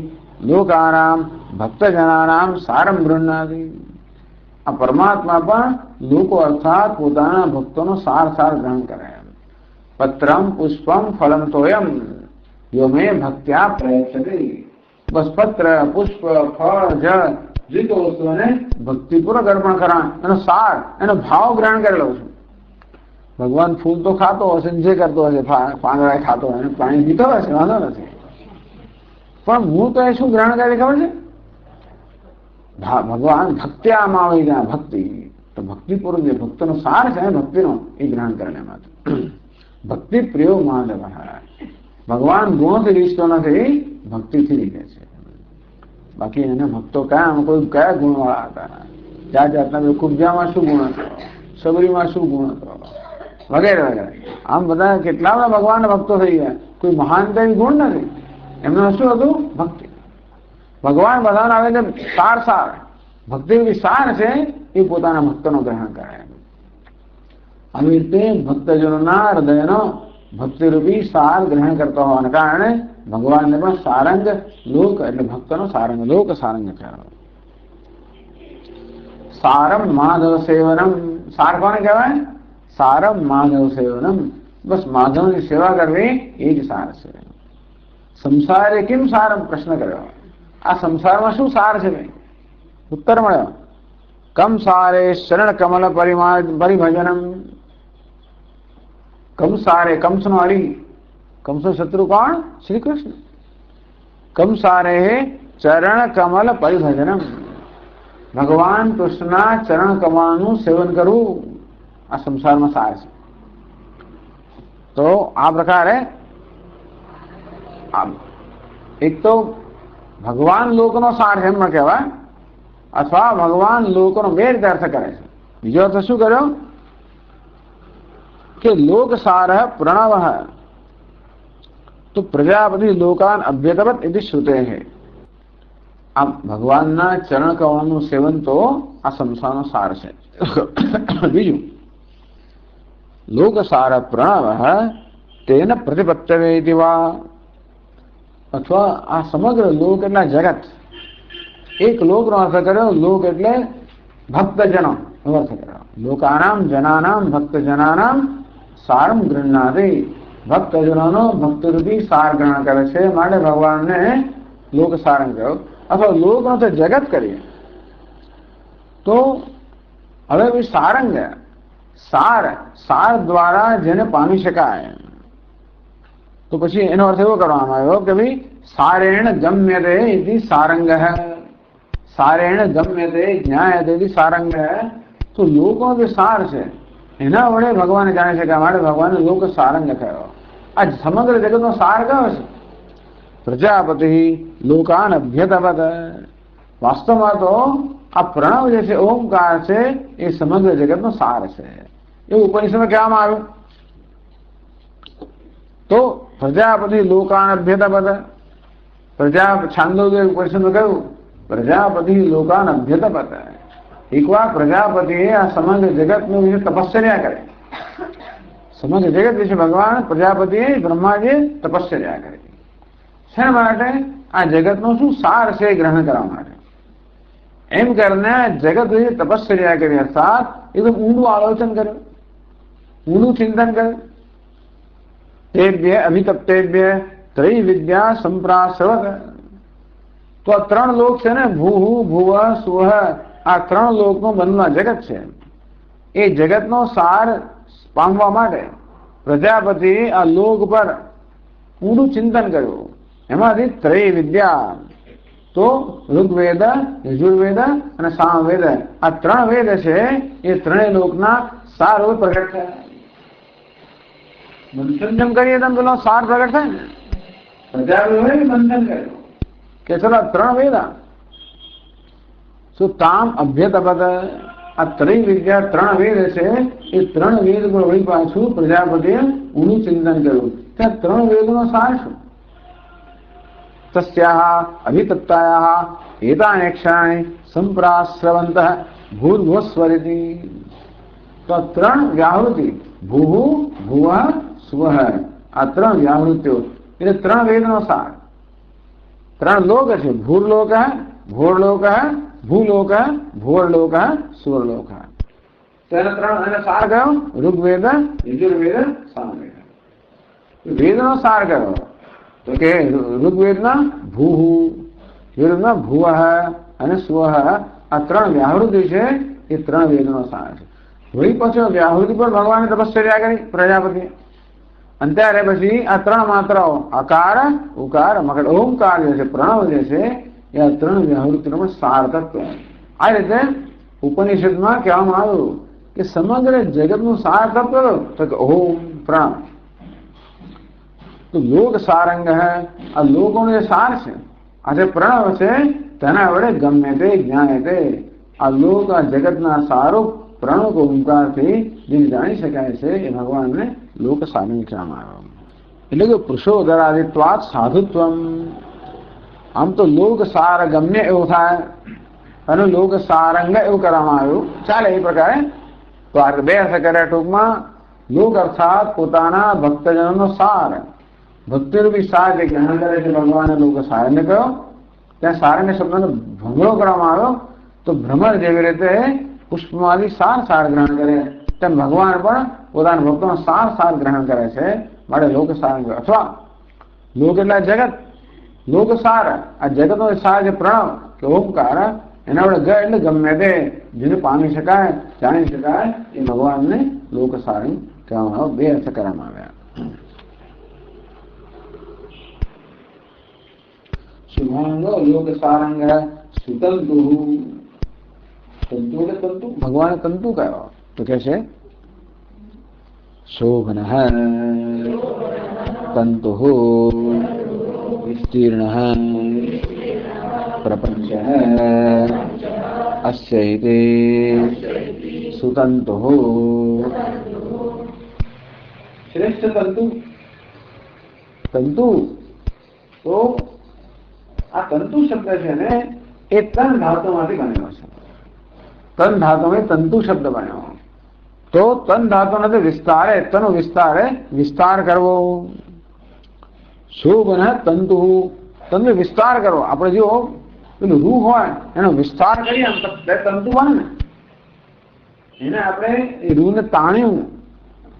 લોકાનામ ભક્તજનાનામ સારમ ગૃહ્ણાતિ. આ પરમાત્મા પણ લોકો અર્થાત પોતાના ભક્તોનો સાર ગ્રહણ કરે. पत्रम पुष्पम फलम तोयम यो मे भक्त्या प्रयच्छते. बस पत्र पुष्प फल जल જે તો વસ્તુને ભક્તિપૂર્વક અર્પણ કરા એનો સાર એનો ભાવ ગ્રહણ કરેલો છું. ભગવાન ફૂલ તો ખાતો હશે, જે કરતો હશે, પાંદડા ખાતો હશે, પાણી પીતો હશે, વાંધો નથી. પણ હું તો એ શું ગ્રહણ કરે ખબર છે? ભગવાન ભક્ત્યામાં આવી ગયા. ભક્તિ તો ભક્તિપૂર્વક જે ભક્તનો સાર છે ભક્તિનો એ ગ્રહણ કરે. માટે ભક્તિ પ્રિય માધવ. ભગવાન ગુણોથી રીચતો નથી, ભક્તિથી રીચે છે. બાકી એને ભક્તો કયા ગુણવાળા હતા? જાત જાતના. કુબ્જામાં શું ગુણ હતો, સબરીમાં શું ગુણ હતો, વગેરે વગેરે. આમ બધા કેટલા બધા ભગવાનના ભક્તો થઈ ગયા. કોઈ મહાનતા ગુણ નથી. એમનું શું હતું? ભક્તિ. ભગવાન બધાને આવે છે સાર. ભક્તિ સાર છે એ પોતાના ભક્તોનો ગ્રહણ કરે. આવી રીતે ભક્તજનોના હૃદયનો ભક્તિરૂપી સાર ગ્રહણ કરતો હોવાને કારણે ભગવાનને પણ સારંગ લોક એટલે ભક્તનો સારંગ લોક સારંગ કહેવાય. સારમ માધવ સેવનમ. સાર કોને કહેવાય? સારમ માધવ સેવનમ. બસ માધવની સેવા કરવી એ જ સાર છે. સંસારે કેમ સારમ? પ્રશ્ન કર્યો. આ સંસારમાં શું સાર છે ભાઈ? ઉત્તર મળ્યો. કમ સારે શરણ કમલ પરિભજનમ. કંસારે, કંસનો હરી, કંસનો શત્રુ કોણ? શ્રી કૃષ્ણ. કંસારે ચરણ કમલ પરિભજનમ. ભગવાન કૃષ્ણના ચરણ કમલનું સેવન કરવું આ સંસારમાં સાર છે. તો આ પ્રકારે એક તો ભગવાન લોકનો સાર એમ કહેવાય, અથવા ભગવાન લોકોનો બે રીતે અર્થ કરે છે. બીજો અર્થ શું કર્યો કે लोक सार प्रणव है. तो प्रजापति लोकान अभ्यतवत इति श्रुते है. આ ભગવાનના ચરણ કમળનું સેવન તો આ સંસારનો સાર છે. બીજું લોક સાર પ્રણવ તેન પ્રતિપત્તવે વા. અથવા આ સમગ્ર લોક એટલે જગત. એક લોકનો અર્થ કર્યો. લોક એટલે ભક્તજનો અર્થ કર્યો. લોકાનામ જનાનામ ભક્તજનાનામ સારમ ગૃહ્ણાતિ. ભક્તજનોનો ભક્તિરૂપી સાર ગ્રહણ કરે છે માટે ભગવાનને લોક સારંગ કહ્યો. અથવા લોકનો તો જગત કરીએ તો હવે ભાઈ સારંગ સાર સાર દ્વારા જેને પામી શકાય, તો પછી એનો અર્થ એવો કરવામાં આવ્યો કે ભાઈ સારેણ ગમ્યતે ઇતિ સારંગ, સારેણ ગમ્યતે જ્ઞાયતે ઇતિ સારંગ. તો લોકનો જે સાર છે એના વડે ભગવાન જાણી શક્યા માટે ભગવાને લોક સારંગ કહેવાયો. આ સમગ્ર જગતનો સાર કયો છે? પ્રજાપતિ લોકાન અભ્યતવત. વાસ્તવમાં તો આ પ્રણવ જે છે, ઓમકાર છે, એ સમગ્ર જગતનો સાર છે એવું ઉપનિષદમાં કહેવામાં આવ્યું. તો પ્રજાપતિ લોકાન અભ્યતવત, પ્રજા છાંદોગ્ય ઉપનિષદમાં કહ્યું પ્રજાપતિ લોકાન અભ્યતવત. એકવાર પ્રજાપતિએ આ સમગ્ર જગતનું વિશે તપશ્ચર્યા કરે. સમગ્ર જગત વિશે ભગવાન પ્રજાપતિએ બ્રહ્માજીએ તપશ્ચર્યા કરી. શા માટે? આ જગતનો શું સાર છે એ ગ્રહણ કરવા માટે. એમ કરીને જગત વિશે તપશ્ચર્યા કરી, અર્થાત એકદમ ઊંડું આલોચન કર્યું, ઊંડું ચિંતન કર્યું. તેભ્ય અભિતપ્તેભ્ય ત્રૈવિદ્યા સંપ્રાસવત. તો આ ત્રણ લોક છે ને, ભૂહુ ભુવ સુહ, આ ત્રણ લોકનો બનવા જગત છે. એ જગતનો સાર પામવા માટે પ્રજાપતિ આ લોક પર ઊંડું ચિંતન કર્યું. એમાંથી ત્રય વિદ્યા, તો ઋગ્વેદ, યજુર્વેદ અને સામવેદ, આ ત્રણ વેદ છે એ ત્રણેય લોકના સાર પ્રગટ થયા. મંથન જેમ કરીએ તેમ પેલો સાર પ્રગટ થાય ને. પ્રજાપતિએ મંથન કર્યું કે ચલો ત્રણ વેદ શું તામ અભ્યતપત. આ ત્રય વિદ્યા ત્રણ વેદ છે, એ ત્રણ વેદ પર વળી પાછું પ્રજાપતિએ ઊંડું ચિંતન કર્યું કે ત્રણ વેદનો સાર શું? તસ્યાહ અભિતપ્તાયાહ એતાની ક્ષણાની સંપ્રાશ્રવંત ભૂર્ભુવસ્વરિતિ. તો ત્રણ વ્યાહૃતિ ભૂહુ ભુવ સ્વઃ, આ ત્રણ વ્યાહૃતિઓ એટલે ત્રણ વેદનો સાર. ત્રણ લોક છે, ભૂર્લોક, ભોરલોક, ભૂલોક, ભોરલોક, સુરલોક. તેના ત્રણ અને સાર કયો? ઋગ્વેદ, યજુર્વેદ, સામવેદ. વેદનો સાર કયો? તો કે ઋગ્વેદના ભૂહુ, યજુર્વેદના ભુવ અને સ્વ, આ ત્રણ વ્યાહૃતિ છે એ ત્રણ વેદનો સાર છે. વળી પછી વ્યાહૃતિ પર ભગવાને તપશ્ચર્યા કરી પ્રજાપતિએ. અને ત્યારે પછી આ ત્રણ માત્રાઓ અકાર, ઉકાર, મકર, ઓમકાર જે છે, પ્રણવ જે છે, એ આ ત્રણ વ્યાહૃતિનો પણ સાર તત્વ. આ રીતે ઉપનિષદમાં કહેવામાં આવ્યું કે સમગ્ર જગતનું સાર તત્વ તો કે ઓમ પ્રણવ. તો લોક સારંગ, આ લોકોનો જે સાર છે, આ જે પ્રણવ છે, તેના વડે ગમે તે જ્ઞાને તે, આ લોક આ જગતના સારો પ્રણવ ઓમકારથી જે જાણી શકાય છે એ ભગવાનને લોક સારંગ કહેવામાં આવ્યો. એટલે કે પુરુષોદરાદિત્વાત સાધુત્વમ. આમ તો લોક સાર ગમ્ય એવું થાય અને લોક સારંગ એવું કરવામાં આવ્યું, ચાલે એ પ્રકારે. તો આ બે અર્થ કર્યા ટૂંકમાં. લોક અર્થાત પોતાના ભક્તજનોનો સાર, ભક્તિરૂપી સાર જે ગ્રહણ કરે છે ભગવાને લોક સારંગ કહ્યો. ત્યાં સારંગ શબ્દનો ભંગડો કરવામાં આવ્યો. તો ભ્રમર જેવી રીતે પુષ્પમાંથી સાર ગ્રહણ કરે તેમ ભગવાન પણ પોતાના ભક્તોનો સાર ગ્રહણ કરે છે, માટે લોક સારંગ. અથવા લોક એટલે જગત, લોક સાર, આ જગતનો સાર જે પ્રણવ કે ઓમકાર, એના વડે ગ એટલે ગમે તે જેને પામી શકાય, જાણી શકાય, એ ભગવાનને લોક સારંગ કહેવામાં આવ્યો. બે અર્થ કરવામાં આવ્યા. શુભાંગો લોક સારંગ સુતંતુ. તંતુ એટલે તંતુ, ભગવાને તંતુ કયો તો કે છે શોભન તંતુ વિસ્તીર્ણ પ્રપંચ અસ્ય ઇતિ સુતંતુ. શ્રેષ્ઠ તંતુ. તંતુ તો આ તંતુ શબ્દ છે ને એ તન ધાતુમાંથી બનેલો છે. તન ધાતુમાં તંતુ શબ્દ બન્યો. તો તન ધાતુ નથી વિસ્તારે, તનો વિસ્તાર કરવો. શોભન તંતુ, તંતુ વિસ્તાર કરવો. આપણે જો પેલું રૂહ હોય એનો વિસ્તાર કરીએ તો તંતુ બને ને, એને આપણે એ રૂહને તાણ્યું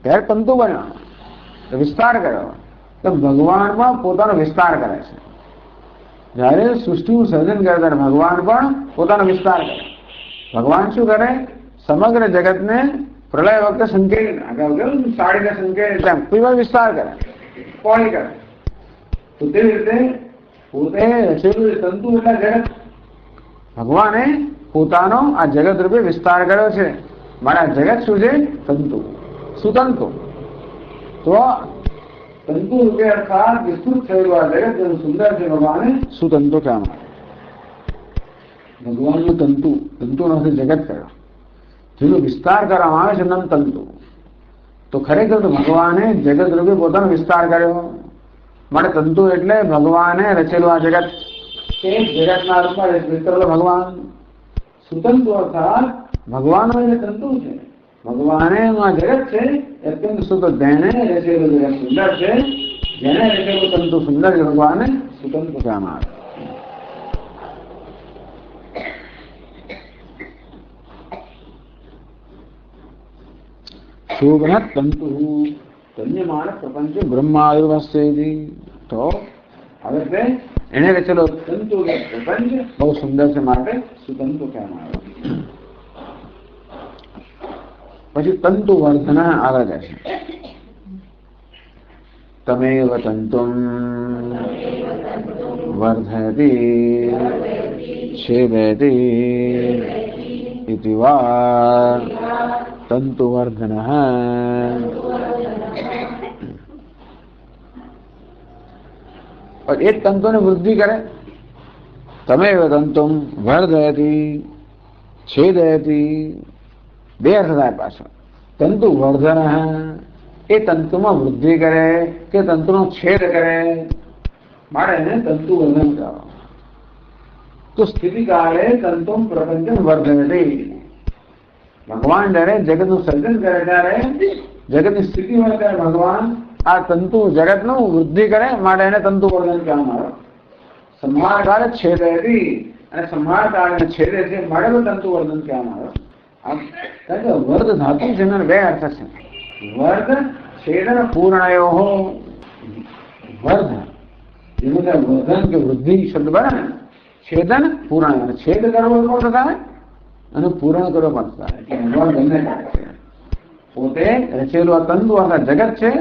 ત્યારે તંતુ બન્યો, વિસ્તાર કર્યો. તો ભગવાનમાં પોતાનો વિસ્તાર કરે છે. જયારે સૃષ્ટિનું સર્જન કરે ત્યારે ભગવાન પણ પોતાનો વિસ્તાર કરે. ભગવાન શું કરે? સમગ્ર જગતને પ્રલય વખતે સંકેત સાડીને સંકેત કોઈ વાર વિસ્તાર કરે, પહોળી કરે. તો તેવી રીતે પોતે રચેલું તંતુ એટલે જગત, ભગવાને પોતાનો આ જગત રૂપે વિસ્તાર કર્યો છે. મારા જગત શું છે? તંતુ, સુતંતુ. તો તંતુ રૂપે અર્થાત વિસ્તૃત થયેલું આ જગત જેનું સુંદર છે ભગવાને સુતંતુ કહેવામાં. ભગવાનનું તંતુ, તંતુનો જગત કર્યો, જેનો વિસ્તાર કરવામાં આવે છે નમ તંતુ. તો ખરેખર તો ભગવાને જગત રૂપે પોતાનો વિસ્તાર કર્યો. માટે તંતુ એટલે ભગવાને રચેલું આ જગત, તે જગતના રૂપમાં વિસ્તરેલો ભગવાન. સુતંતુ અર્થાત ભગવાનનો એ તંતુ છે. ભગવાને આ જગત છે અત્યંત સુત, જેને રચેલું જગત સુંદર છે, જેને રચેલું તંતુ સુંદર છે, ભગવાને સુતંતુ કહેવામાં આવે. શોભન તંતુ ધન્યમાન પ્રપંચ બ્રહ્માયુર્વસ્યેતિ. તો હવે એને રચેલો તંતુ પ્રપંચ બહુ સુંદર છે, માટે સુતંતુ કહેવામાં આવે. પછી તંતુ વર્ધન આગળ જશે. તમેવ તંતુમ વર્ધયતિ છેદયતિ ઇતિ વા તંતુ વર્ધન. और एक तंतु ने वृद्धि करे. तमेव तंतुम वर्धयति छेदयति. બે અર્થ થાય પાછળ. તંતુ વર્ધન એ તંતુમાં વૃદ્ધિ કરે કે તંતુનો છેદ કરે, માટે એને તંતુ વર્ધન કહો. તો સ્થિતિકાળે તંતુમ પ્રપંચમ વર્ધયતિ. ભગવાન જ્યારે જગતનું સર્જન કરે ત્યારે જગતની સ્થિતિ હોય ત્યારે ભગવાન આ તંતુ જગતનું વૃદ્ધિ કરે, માટે એને તંતુ વર્ધન કહેવામાં આવે. સંહાર કાળે છેદયતિ, અને સંહાર કાળે છેદે છે, માટે તંતુ વર્ધન કહેવામાં આવે. કારણ કે વર્ધ ધાતુ છે ને બે અર્થ છે. વર્ધ છેદન પૂર્ણયો. વર્ધ જેનું વર્ધન કે વૃદ્ધિ શબ્દ બને ને, છેદન પૂર્ણ. છેદ કરવો પણ થાય અને પૂર્ણ કરવો પણ થાય. પોતે રચેલું આ તંતુ આખા જગત છે,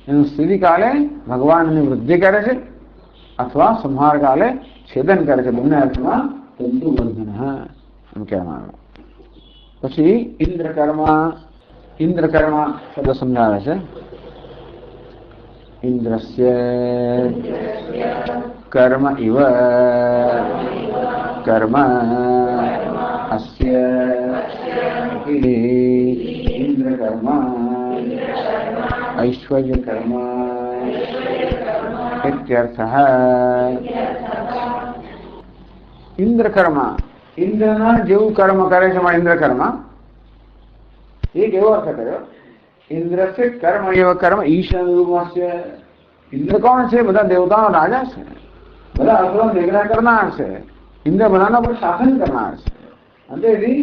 એનું સ્થિતિ કાલે ભગવાન એની વૃદ્ધિ કરે છે અથવા સંહાર કાલે છેદન કરે છે. બંને અર્થમાં તંતુ વર્ધન એમ કહેવામાં આવે. પછી ઇન્દ્રકર્મા. ઇન્દ્રકર્મા શબ્દ સમજાવે છે. ઇન્દ્રસ્ય કર્મ ઇવ કર્મ અસ્ય ઇન્દ્રકર્મ ઐશ્વર્યકર્મ ઇત્યર્થઃ. ઇન્દ્રકર્મા, ઇન્દ્રના જેવું કર્મ કરે છે ઇન્દ્રકર્મ. એ કેવો અર્થ કર્યો? ઇન્દ્રસ્ય કર્મ એવ કર્મ ઈશાન્યસ્ય. ઇન્દ્ર કોણ છે? બધા દેવતાનો રાજા છે, બધા અસુરો નિગ્રહ કરનાર છે. ઇન્દ્ર બધાના પર શાસન કરનાર છે. તેથી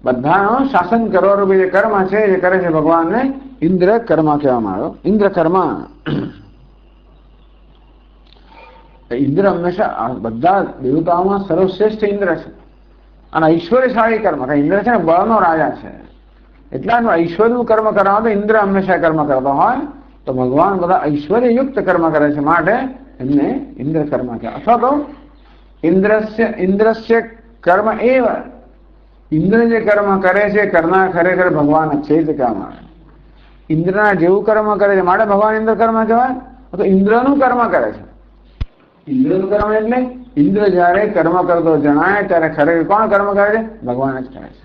બધાનો શાસન કરવાનું જે કર્મ છે એ કરે છે ભગવાનને ઇન્દ્ર કર્મ કહેવામાં આવ્યો. ઇન્દ્ર કર્મ. ઇન્દ્ર હંમેશા બધા દેવતાઓમાં સર્વશ્રેષ્ઠ ઇન્દ્ર છે અને ઐશ્વર્યશાળી કર્મ. ઇન્દ્ર છે ને બળનો રાજા છે, એટલા ઐશ્વર્યનું કર્મ કરવા તો ઇન્દ્ર હંમેશા કર્મ કરતો હોય, તો ભગવાન બધા ઐશ્વર્યયુક્ત કર્મ કરે છે, માટે એમને ઇન્દ્ર કર્મ કહેવાય. અથવા તો ઇન્દ્રસ્ય કર્મ એવ. ઇન્દ્ર જે કર્મ કરે છે કરનાર ખરેખર ભગવાન છે જ કહેવામાં આવે. ઇન્દ્રના જેવું કર્મ કરે છે માટે ભગવાન ઇન્દ્ર કર્મ કહેવાય. તો ઇન્દ્રનું કર્મ કરે છે. ઇન્દ્રનું કર્મ એટલે ઇન્દ્ર જયારે કર્મ કરતો જણાય ત્યારે ખરેખર કોણ કર્મ કરે છે? ભગવાન જ કરે છે.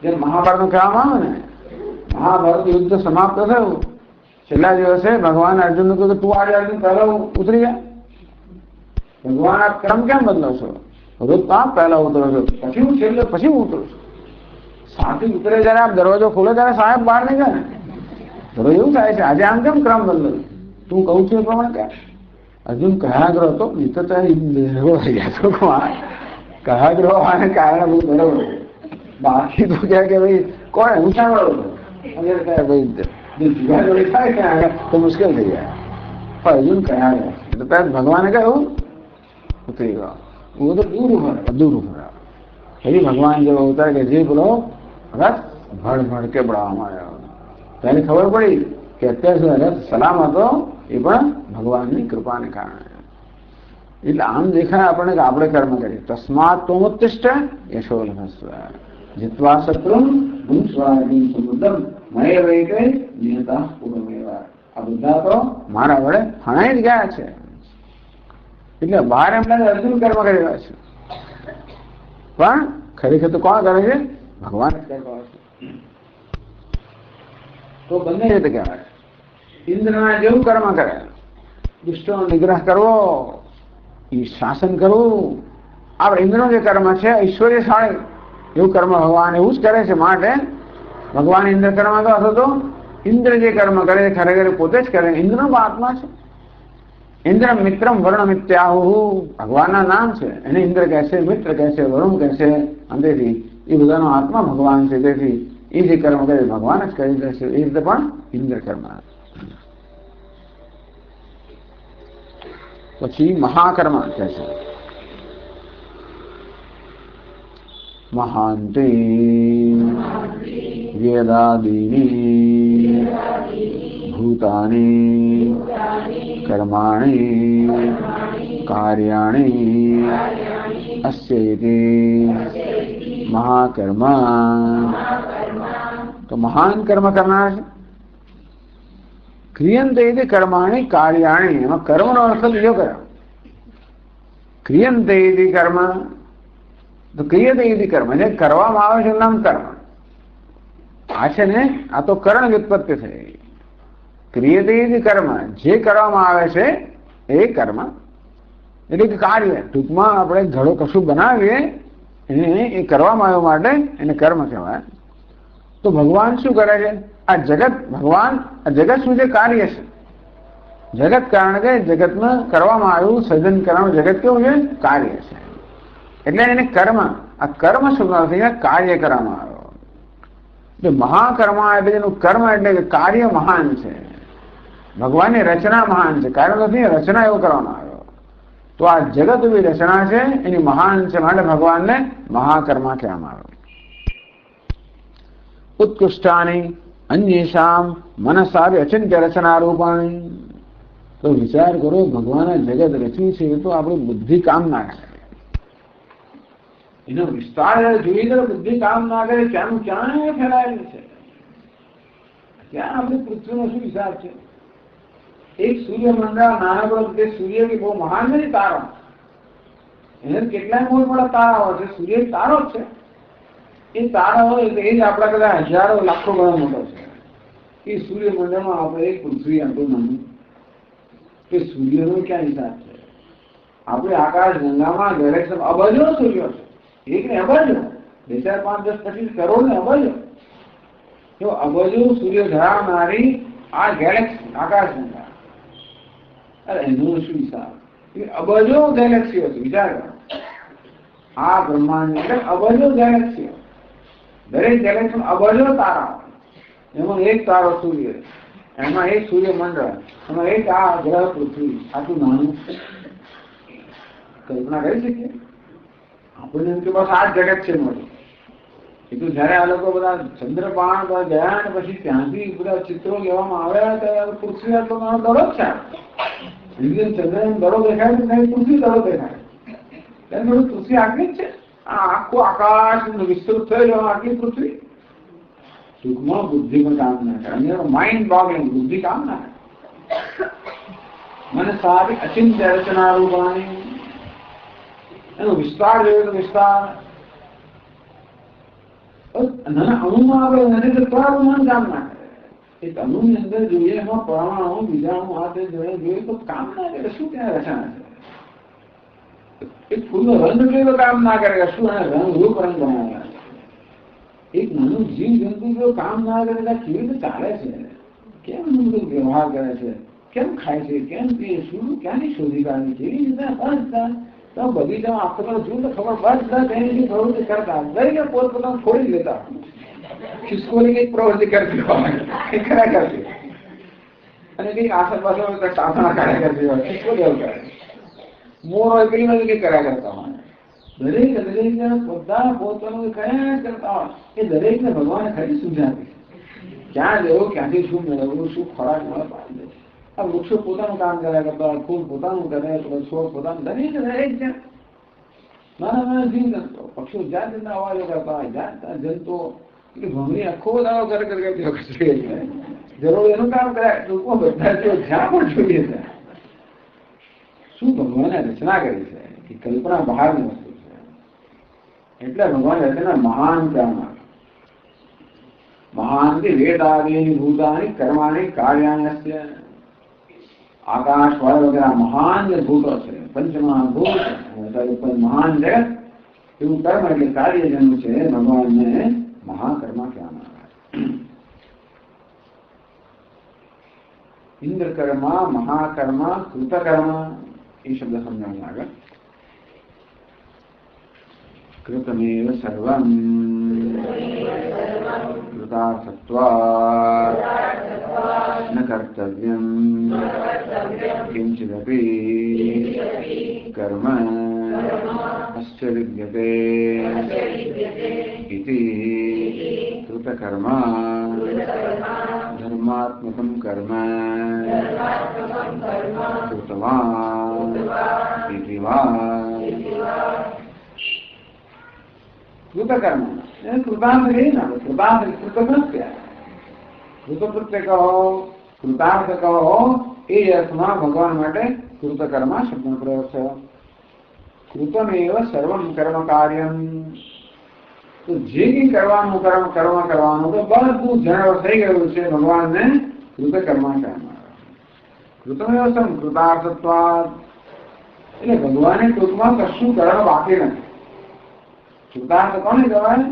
જે મહાભારતનું કહેવામાં આવે ને, મહાભારત યુદ્ધ સમાપ્ત થયું, છેલ્લા દિવસે ભગવાન અર્જુનને કહ્યું તું આજે અર્જુન પહેલો ઉતરી જાય. ભગવાન આ ક્રમ કેમ બદલો છો? રોજ આપ પહેલા ઉતરો છો, પછી હું છેલ્લે પછી હું ઉતરું છું. સાથે ઉતરે જયારે આપ દરવાજો ખોલે ત્યારે સાહેબ બહાર નીકળે ને. દરરોજ એવું થાય છે આજે આમ કેમ ક્રમ બદલો? તું કહું છું એ પ્રમાણે ક્યાં? અર્જુન કહાગ્રહ હતો, મિત્ર કહાગ્રહ આને કારણે બહુ બરોબર. બાકી તો ક્યાં કે ભાઈ કોણ હું સાંભળો ભાઈ થાય તો મુશ્કેલ થઈ જાય. પણ અર્જુન કહાગ્રહ એટલે ભગવાને કહ્યું ઉતરી ગયો. હું તો દૂર ઉભા. પછી ભગવાન જેવો અવતાર કે જે પેલો રથ ભડભડ કે બળાવવામાં આવ્યો. તેને ખબર પડી કે અત્યાર સુધી રથ સલામ હતો એ પણ ભગવાનની કૃપાને કારણે. એટલે આમ દેખાય આપણને કે આપણે કર્મ કરીએ. તસ્માત તોમોત્તિષ્ઠ યશો લભસ્વ જીત્વા શત્રું ભૂસ્વામી સમુદ્રમ મય વૈકે નિયતા પૂર્વમેવા. આ બધા તો મારા વડે હણાઈ જ ગયા છે. એટલે બહાર એમને અર્જુન કર્મ કરી રહ્યા છે, પણ ખરેખર તો કોણ કરે છે? ભગવાન જ કરતા છે. તો બંને રીતે કહેવાય. ઇન્દ્રના જેવું કર્મ કરે, દુષ્ટોનો નિગ્રહ કરવો, એ શાસન કરવું. આપણે ઇન્દ્રનો જે કર્મ છે ઐશ્વર્યશાળી એવું કર્મ ભગવાન એવું જ કરે છે. માટે ભગવાન ઇન્દ્ર કર્મ તો અથવા તો ઇન્દ્ર જે કર્મ કરે ખરેખર પોતે જ કરે. ઇન્દ્રનો આત્મા છે. ઇન્દ્ર મિત્રમ વર્ણ મિત્યાહુ ભગવાનના નામ છે. એને ઇન્દ્ર કહેશે, મિત્ર કહેશે, વરુણ કહેશે. અંતેથી એ બધાનો આત્મા ભગવાન છે. તેથી એ જે કર્મ કરે ભગવાન જ કરી દેશે. એ રીતે પણ ઇન્દ્ર કર્મ. પછી મહાકર્મ કહે છે. મહાંતે વેદાદીની ભૂતાની કર્માણી કાર્યાણી અસ્યૈતિ મહાકર્મ. તો મહાન કર્મ કરનાર છે. ક્રિયંતે કર્માણી કાર્યાણી. એમાં કર્મનો અર્થ બીજો કર્મ. ક્રિયંતે કર્મ તો ક્રિયતે કર્મ જે કરવામાં આવે છે નામ કર્મ. આ છે ને, આ તો કરણ વ્યુત્પત્તિ થઈ. ક્રિયતે કર્મ જે કરવામાં આવે છે એ કર્મ એટલે કે કાર્ય. ટૂંકમાં આપણે ઘડો કશું બનાવીએ એને એ કરવામાં આવ્યો માટે એને કર્મ કહેવાય. તો ભગવાન શું કરે છે? આ જગત ભગવાન આ જગત શું છે? કાર્ય છે. જગત કારણ કે જગતમાં કરવામાં આવ્યું સર્જન કરવાનું જગત કેવું છે? કાર્ય છે. એટલે એને કર્મ, આ કર્મ શું નથી, કાર્ય કરવામાં આવ્યો. એટલે મહાકર્મ એટલે એનું કર્મ એટલે કે કાર્ય મહાન છે. ભગવાનની રચના મહાન છે. કાર્ય નથી, રચના એવું કરવામાં આવ્યો. તો આ જગત એવી રચના છે એની મહાન છે. માટે ભગવાનને મહાકર્મ કહેવામાં આવ્યો. ઉત્કૃષ્ટાની અન્યેષામ મનસારી અચિંત્ય રચના રૂપાણી. તો વિચાર કરો, ભગવાને જગત રચ્યું છે એ તો આપણી બુદ્ધિ કામ ના કરે. એનો વિસ્તાર જોઈ તો બુદ્ધિ કામ ના કરે. ક્યાંનું ક્યાં ફેલાયેલું છે. ક્યાં આપણી પૃથ્વીનો શું વિચાર છે? એક સૂર્યમંડળ નાનકડો તે સૂર્ય કે બહુ મહાન નથી તારો. એને કેટલાય મોટા મોટા તારાઓ છે. સૂર્ય તારો જ છે. એ તારા હોય તો એ જ આપણા કદાચ હજારો લાખો ગણો મોટો છે. એ સૂર્યમંડળમાં આપણે એક પૃથ્વી આપણું નાનું કે સૂર્યનો ક્યાં હિસાબ છે? આપણે આકાશ ગંગામાં ગેલેક્સી અબજો સૂર્યો છે. એક ને અબજો, 2, 4, 5, 10, 25 કરોડ ને અબજો. જો અબજો સૂર્ય ધરાવનારી આ ગેલેક્સી આકાશ ગંગા, અરે એનો શું હિસાબ? અબજો ગેલેક્સીઓ છે. વિચાર કરો, આ બ્રહ્માંડ એટલે અબજો ગેલેક્સીઓ. દરેક ગેલેક્સીમાં અબજો તારા. એમાં એક તારો સૂર્ય, એમાં એક સૂર્યમંડળ, એમાં એક આ ગ્રહ પૃથ્વી. આટલું નાનું કલ્પના કરી શકીએ આપણને? એમ કે બસ આ જ જગત છે મોટું. એ તો જયારે આ લોકો બધા ચંદ્રપાણ ગયા ને પછી ત્યાંથી બધા ચિત્રો લેવામાં આવ્યા ત્યારે પૃથ્વી આટલો નાનો દડો જ છે. ચંદ્ર દડો દેખાય તો પૃથ્વી દડો દેખાય. થોડું પૃથ્વી આટલી જ છે. આ આખું આકાશ વિસ્તૃત થયેલો આટલી પૃથ્વી. ટૂંકમાં બુદ્ધિ પણ કામ ના કરે. માઇન્ડ બોગલિંગ, બુદ્ધિ કામ ના કરે. મને સારી અચિંત્ય રચના રૂપાણી. એનો વિસ્તાર જોયો તો વિસ્તાર નાના અણુમાં આપણે નથી તો પરમાણુ કામ ના કરે. એક અણુની અંદર જોઈએ એમાં પરમાણુ બીજાણુ હાથે જોઈએ તો કામ ના કરે. શું ત્યાં રચના છે? એક ફૂલનો રંગ જોઈએ તો કામ ના કરે. શું એને રંગ રૂપ રંગ બનાવ્યા? એક નાનું જીવ જંતુ જો કામ ના કરે કેવી રીતે ચાલે છે? કેમ બધું વ્યવહાર કરે છે? કેમ ખાય છે? કેમ પીએ? શું ક્યાંની શોધી કાઢી? કેવી રીતે બધા તો બગીચામાં આખો જૂન તો ખબર બધા તેની પ્રવૃત્તિ કરતા દરેકે પોતપોતાનું છોડી દેતા. ખિસકોલી કઈક પ્રવૃત્તિ કરતી હોય ખરા કરતી અને કઈક આસપાસ સાધના કાર્ય કરતી હોય ખિસકોલી એવું કરે. મોર હોય પેલી બાજુ કઈ કર્યા કરતા હોય. દરેક બધા પોતાનું કયા કરતા હોય એ દરેકને ભગવાને ખરી સુવિધા આપી. ક્યાં જવું, ક્યાંથી શું મેળવવું, શું ખોરાક મળે પાડી દે. આ વૃક્ષો પોતાનું કામ કર્યા કરતા હોય, ફૂલ પોતાનું કરે, છોડ પોતાનું, દરેક છે. નાના જીવજંતુઓ, પક્ષીઓ જાત જાતના અવાજો કરતા હોય, જાત જંતુઓ ભમરી આખો દાવો કરે જરૂર એનું કામ કર્યા બધા જ્યાં પણ જોઈએ છે. શું ભગવાને રચના કરી છે કે કલ્પના બહારની વસ્તુ છે. એટલે ભગવાન રચના મહાન કહેવામાં મહાન વેદાદીની ભૂતાની કર્માણી કાર્યાણ્ય આકાશ વાળા વગેરે મહાન જે ભૂતો છે, પંચમહાભૂત મહાન જગત એવું કર્મ એટલે કાર્ય જેનું છે ભગવાનને મહાકર્મા કહેવામાં આવે. ઇન્દ્રકર્મા, મહાકર્મા, કૃતકર્મા એ શબ્દ સમજાવવા આગળ. કૃતમેવ સર્વં કૃતાર્થત્વાत् ન કર્તવ્યં કિંચિદપી કર્મ અસ્ય વિદ્યતે ઇતિ કૃતકર્મા ધર્માત્મકં કર્મ કૃતવાન ઇતિ વા. કૃતકર્મ કૃતાર્થ ગઈ ના, કૃતાર્થ કૃતકૃત્ય, કૃતકૃત્ય કહો, કૃતાર્થ કહો, એ અર્થમાં ભગવાન માટે કૃતકર્મા શબ્દનો પ્રયોગ થયો. કૃતમેવ સર્વમ કર્મ કાર્યમ, તો જે કંઈ કરવાનું કર્મ કરવાનું તો બધું જણાવ થઈ ગયું છે ભગવાનને કૃતકર્મા કહેવામાં આવે. કૃતમેવ સર્વમ કૃતાર્થત્વાत्, એટલે ભગવાને કૃતમાં કશું કરવા બાકી નથી. કૃતાર્થ કોને કહેવાય?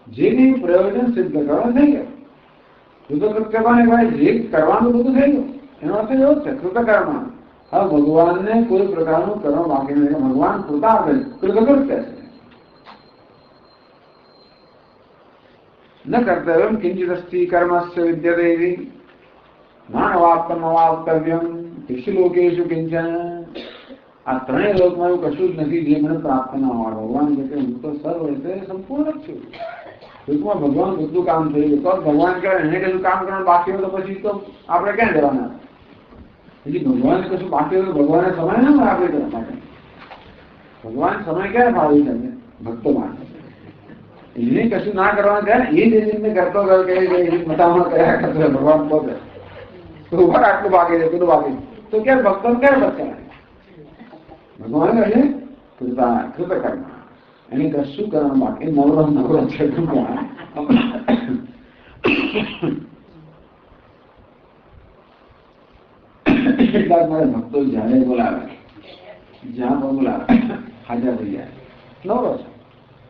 જે કંઈ પ્રયોજન સિદ્ધ કરવા થઈ ગયું. કૃતકૃત્ય કોને કહેવાય? જે કરવાનું બધું થઈ ગયું. એનો અર્થ એવો જ છે કૃતકર્મા. હવે ભગવાનને કોઈ પ્રકારનું કર્મ બાકી નથી. ભગવાન કૃતાર્થ કૃતકૃત્ય છે. ન કર્તવ્યમ કિંચિદસ્તિ કર્મસ્ય વિદ્યતે ઇતિ માનવાપ્તમ અવાપ્તવ્યમ ત્રિષુ લોકેષુ કિંચન. આ ત્રણેય લોકમાં એવું કશું જ નથી જે મને પ્રાપ્ત ના હોય. ભગવાન કે હું તો સર્વ રીતે સંપૂર્ણ જ છું. ટૂંકમાં ભગવાન બધું કામ થઈ ગયું. તો ભગવાન કહેવાય એને કશું કામ કરવાનું બાકી હોય તો પછી તો આપણે ક્યાં જવાના? પછી ભગવાન કશું બાકી હોય તો ભગવાને સમય ના મળે આપણે કરવા માટે. ભગવાન સમય ક્યારે ફાળવી શકે ભક્તો માટે? એને કશું ના કરવાનું થાય ને એ જ રીતને કરતો ગયો કે મતામાં કર્યા કરતો ભગવાન પોતે તો ઉભા આટલું બાકી છે પેલું બાકી તો ક્યારે ભક્તો ક્યારે બચે? ભગવાન કહે કૃતકર્મ, એને કશું કરવાનું બાકી નવરો છે. કેટલાક મારા ભક્તો જયારે બોલાવે જ્યાં પણ બોલાવે હાજર થઈ જાય. નવરો છે.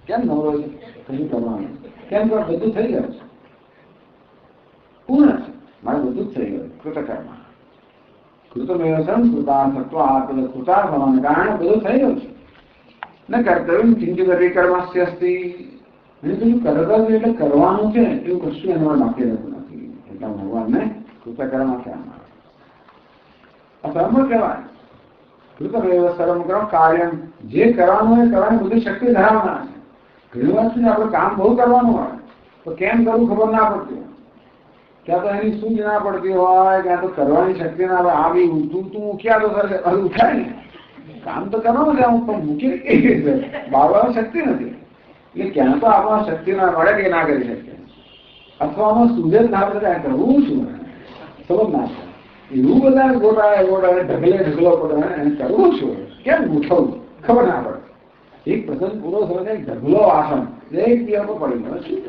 કેમ નવરો છે? કશું કરવાનું કેમ કર? બધું થઈ ગયું છે, પૂર્ણ છે, મારે બધું જ થઈ ગયું. કૃતકર્મ કૃતમેવ સર્વં કૃતાર્થત્વાत्, કૃતાર્થ હોવાને કારણે બધું થઈ ગયું છે. ન કર્તવ્યમ કિંચિદપી કર્મસ્ય અસ્તિ, એને કશું કર્તવ્ય એટલે કરવાનું છે એવું કશું એના બાકી રહેતું નથી. એટલે ભગવાનને કૃતકર્મ કહેવામાં આવે. આ કર્મ કહેવાય. કૃતમેવ સર્વં કર્મ કાર્યમ, જે કરવાનું હોય કરવાની બધી શક્તિ ધરાવનાર છે. ઘણી વાર શું આપણે કામ બહુ કરવાનું હોય તો કેમ કરવું ખબર ના પડતી હોય, ક્યાં તો એની સૂઝ ના પડતી હોય, ક્યાં તો કરવાની શક્તિ ના હોય. આવી તું મૂક્યા તો ઉઠાય ને, કામ તો કરવાનું છે, હું પણ મૂકી કેવી રીતે બાળવાની શક્તિ નથી. એટલે ક્યાં તો આપણા શક્તિ ના મળે કે ના કરી શકીએ, અથવા આમાં સૂઝ જ ના પડે કરવું શું ખબર ના પડે. એવું બધા ગોટા ઢગલો પડે એને કરવું શું, કેમ ગૂંઠવું ખબર ના પડે. એક પ્રસંગ પૂરો થયો છે, ઢગલો આસન એક દિવસમાં પડી ગયો શું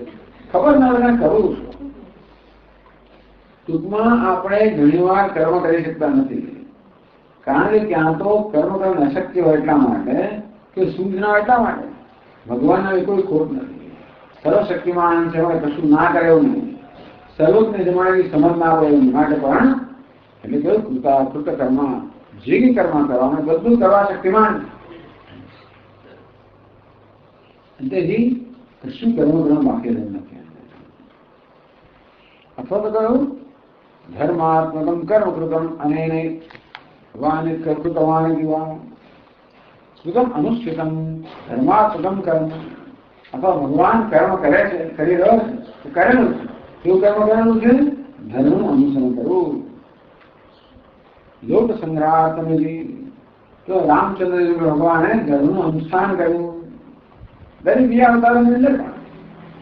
ખબર ના પડે કરવું શું. ટૂંકમાં આપણે ઘણી વાર કર્મ કરી શકતા નથી, કારણ કે ક્યાં તો કર્મ કરવું અશક્ય હોય એટલા માટે કે સૂચના એટલા માટે. ભગવાનના કોઈ ખોટ નથી, સર્વશક્તિમાન છે, કશું ના કરે એવું નહીં, સર્વજ્ઞ જમાડેલી સમજ ના આવે એવું માટે પણ એટલે કેવું કૃતકર્મ, જે કંઈ કર્મ કરવાનું બધું કરવા શક્તિમાન. તેથી કશું કર્મ બાકી રહ્યું નથી. અથવા તો કહ્યું ધર્માત્મકમ કર્મ કૃતમ અને કૃતવાણી દીવા, कृतम अनुष्ठितम धर्मात्मकम कर्म अथवा भगवान कर्म करे છે કરી રહ્યો છે તો કરેલું છે કેવું કર્મ કરેલું છે ધર્મનું અનુસરણ કરવું લોક સંગ્રહાર્થમજી તો રામચંદ્રજી ભગવાને ધર્મનું અનુષ્ઠાન કર્યું દરેક બીજા અવતારોની અંદર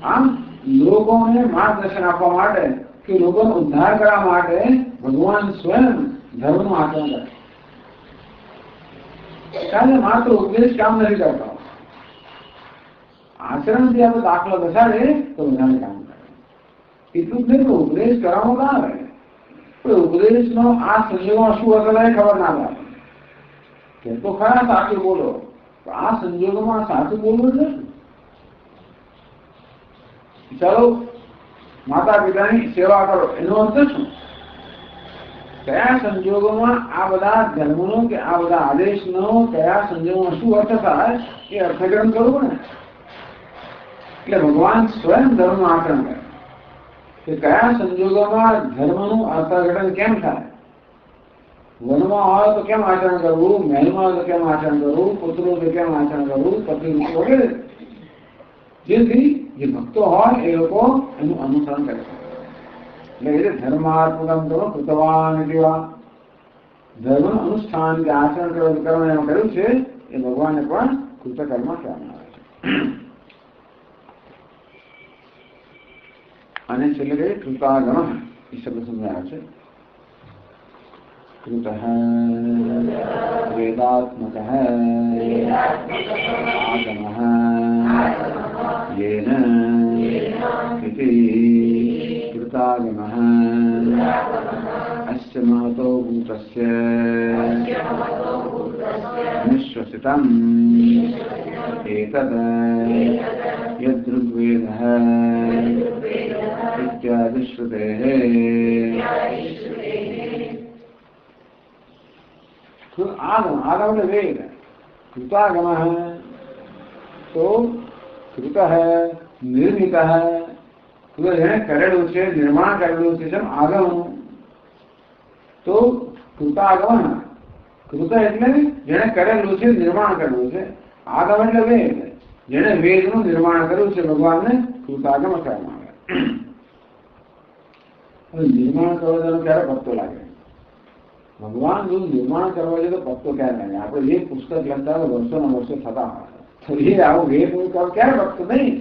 આમ લોકોને માર્ગદર્શન આપવા માટે કે લોકોનો ઉદ્ધાર કરવા માટે ભગવાન સ્વયં ધર્મનું આચરણ કરે કારણ માત્ર ઉપદેશ કામ નથી કરતો આચરણથી આપણે દાખલો બેસાડે તો બધાને કામ કરે એટલું જ નહીં તો ઉપદેશ કરવામાં ના આવે પણ ઉપદેશનો આ સંજોગોમાં શું અસર થાય ખબર ના પડે કે તો ખરા સાચું બોલો પણ આ સંજોગોમાં સાચું બોલવું છે ચાલો માતા પિતાની સેવા કરો એનો અર્થ શું કયા સંજોગોમાં આ બધા ધર્મનો કે આ બધા આદેશનો કયા સંજોગોમાં શું અર્થ થાય એ અર્થગ્રહણ કરવું ને એટલે ભગવાન સ્વયં ધર્મનું આચરણ કરે કે કયા સંજોગોમાં ધર્મનું અર્થઘટન કેમ થાય વનમાં હોય તો કેમ આચરણ કરવું મહેલમાં હોય તો કેમ આચરણ કરવું પુત્રો તો કેમ આચરણ કરવું પતિ વગેરે જેથી જે ભક્તો હોય એ લોકો એનું અનુસરણ કરે એટલે ધર્માત્મકમ કરો કૃતવાન જેવા ધર્મનું અનુષ્ઠાન કે આચરણ કરવા એમાં કર્યું છે એ ભગવાનને પણ કૃતકર્મ કહેવામાં આવે છે અને છેલ્લે કહે કૃતાગમ એ શબ્દ સમજાયો છે કૃત વેદાત્મક આગમ येन इति कृतागमः अस्य महतो भूतस्य निश्वसितम् एतद् यद्ऋग्वेदः इत्यादि श्रुतेः आगम वेद कृतागमः तो कृत है निर्मित है करेलू है निर्माण करेलू है आगम तो कृतागम कृत एटले जेने करेलू है निर्माण करेलू है आगम एटले वेद जेने वेदनु निर्माण कर्યું છે ભગવાનને કૃતાગમ કહેવામાં આવે निर्माण કરવાનો ક્યારે પત્તો લાગે ભગવાન જો निर्माण કરવા છે તો પત્તો ક્યારે લાગે આપણે એક પુસ્તક લખતા વર્ષોના વર્ષો થતા હોય तो ये आओ वेद का क्या वक्त नहीं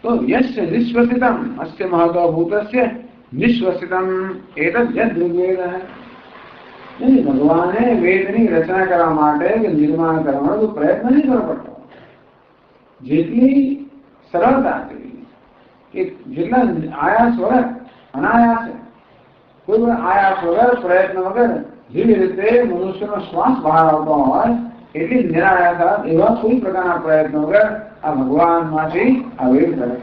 तो यस्य निश्वसितम अस्य महतोभूतस्य निश्वसितम एतद् यद् है नहीं भगवान ने वेद ની રચના કરવા માટે કે નિર્માણ કરવાનો પ્રયત્ન નહીં કરવો પડતો જેટલી સરળતાથી કે જેટલા આયાસ વગર અનાયાસ કોઈ પણ આયાસ વગર પ્રયત્ન વગર જેવી રીતે મનુષ્યનો શ્વાસ બહાર આવતો હોય એટલી નિરાયાસ એવા કોઈ પ્રકારના પ્રયત્નો વગર આ ભગવાનમાંથી આ વેદ કરે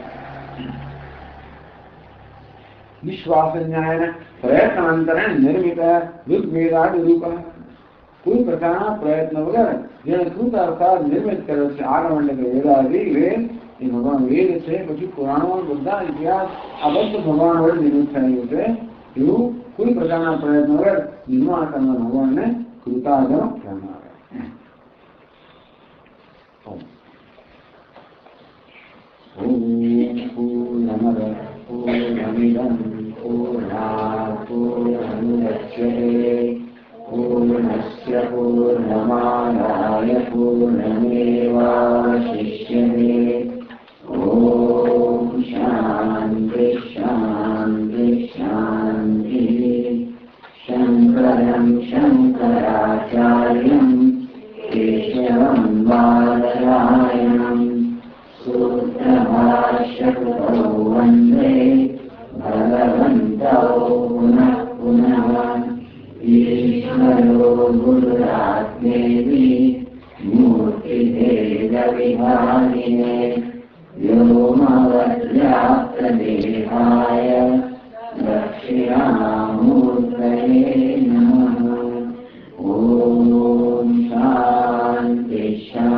નિશ્વાસ ન્યાયને પ્રયત્નાંતરે નિર્મિત ઋગ્વેદાદિ રૂપ કોઈ પ્રકારના પ્રયત્ન વગર જેને કૃત અર્થાત નિર્મિત કર્યો છે આગમ એટલે કે વેદાદિ વેદ એ ભગવાન વેદ છે પછી પુરાણો બધા ઇતિહાસ આ બધું ભગવાન વડે નિર્મિત થયેલું છે એવું કોઈ પ્રકારના પ્રયત્ન વગર નિર્માણ કરનાર ભગવાનને કૃતાગમ કહેવામાં આવે पूर्णमद पूर्णमिदं पूर्णात् पूर्णमुदच्यते पूर्णस्य पूर्णमादाय पूर्णमेवावशिष्यते ॐ शान्ति शान्ति शान्तिः शङ्करं शङ्कराचार्यं केशवं बादरायणम् सूत्रभाष्यकृतौ वन्दे भगवन्तौ पुनः पुनः ईश्वरो गुरुरात्मेति मूर्तिभेदविभागिने व्योमवद्व्याप्तदेहाय दक्षिणामूर्तये नमः ॐ शान्ति शान्ति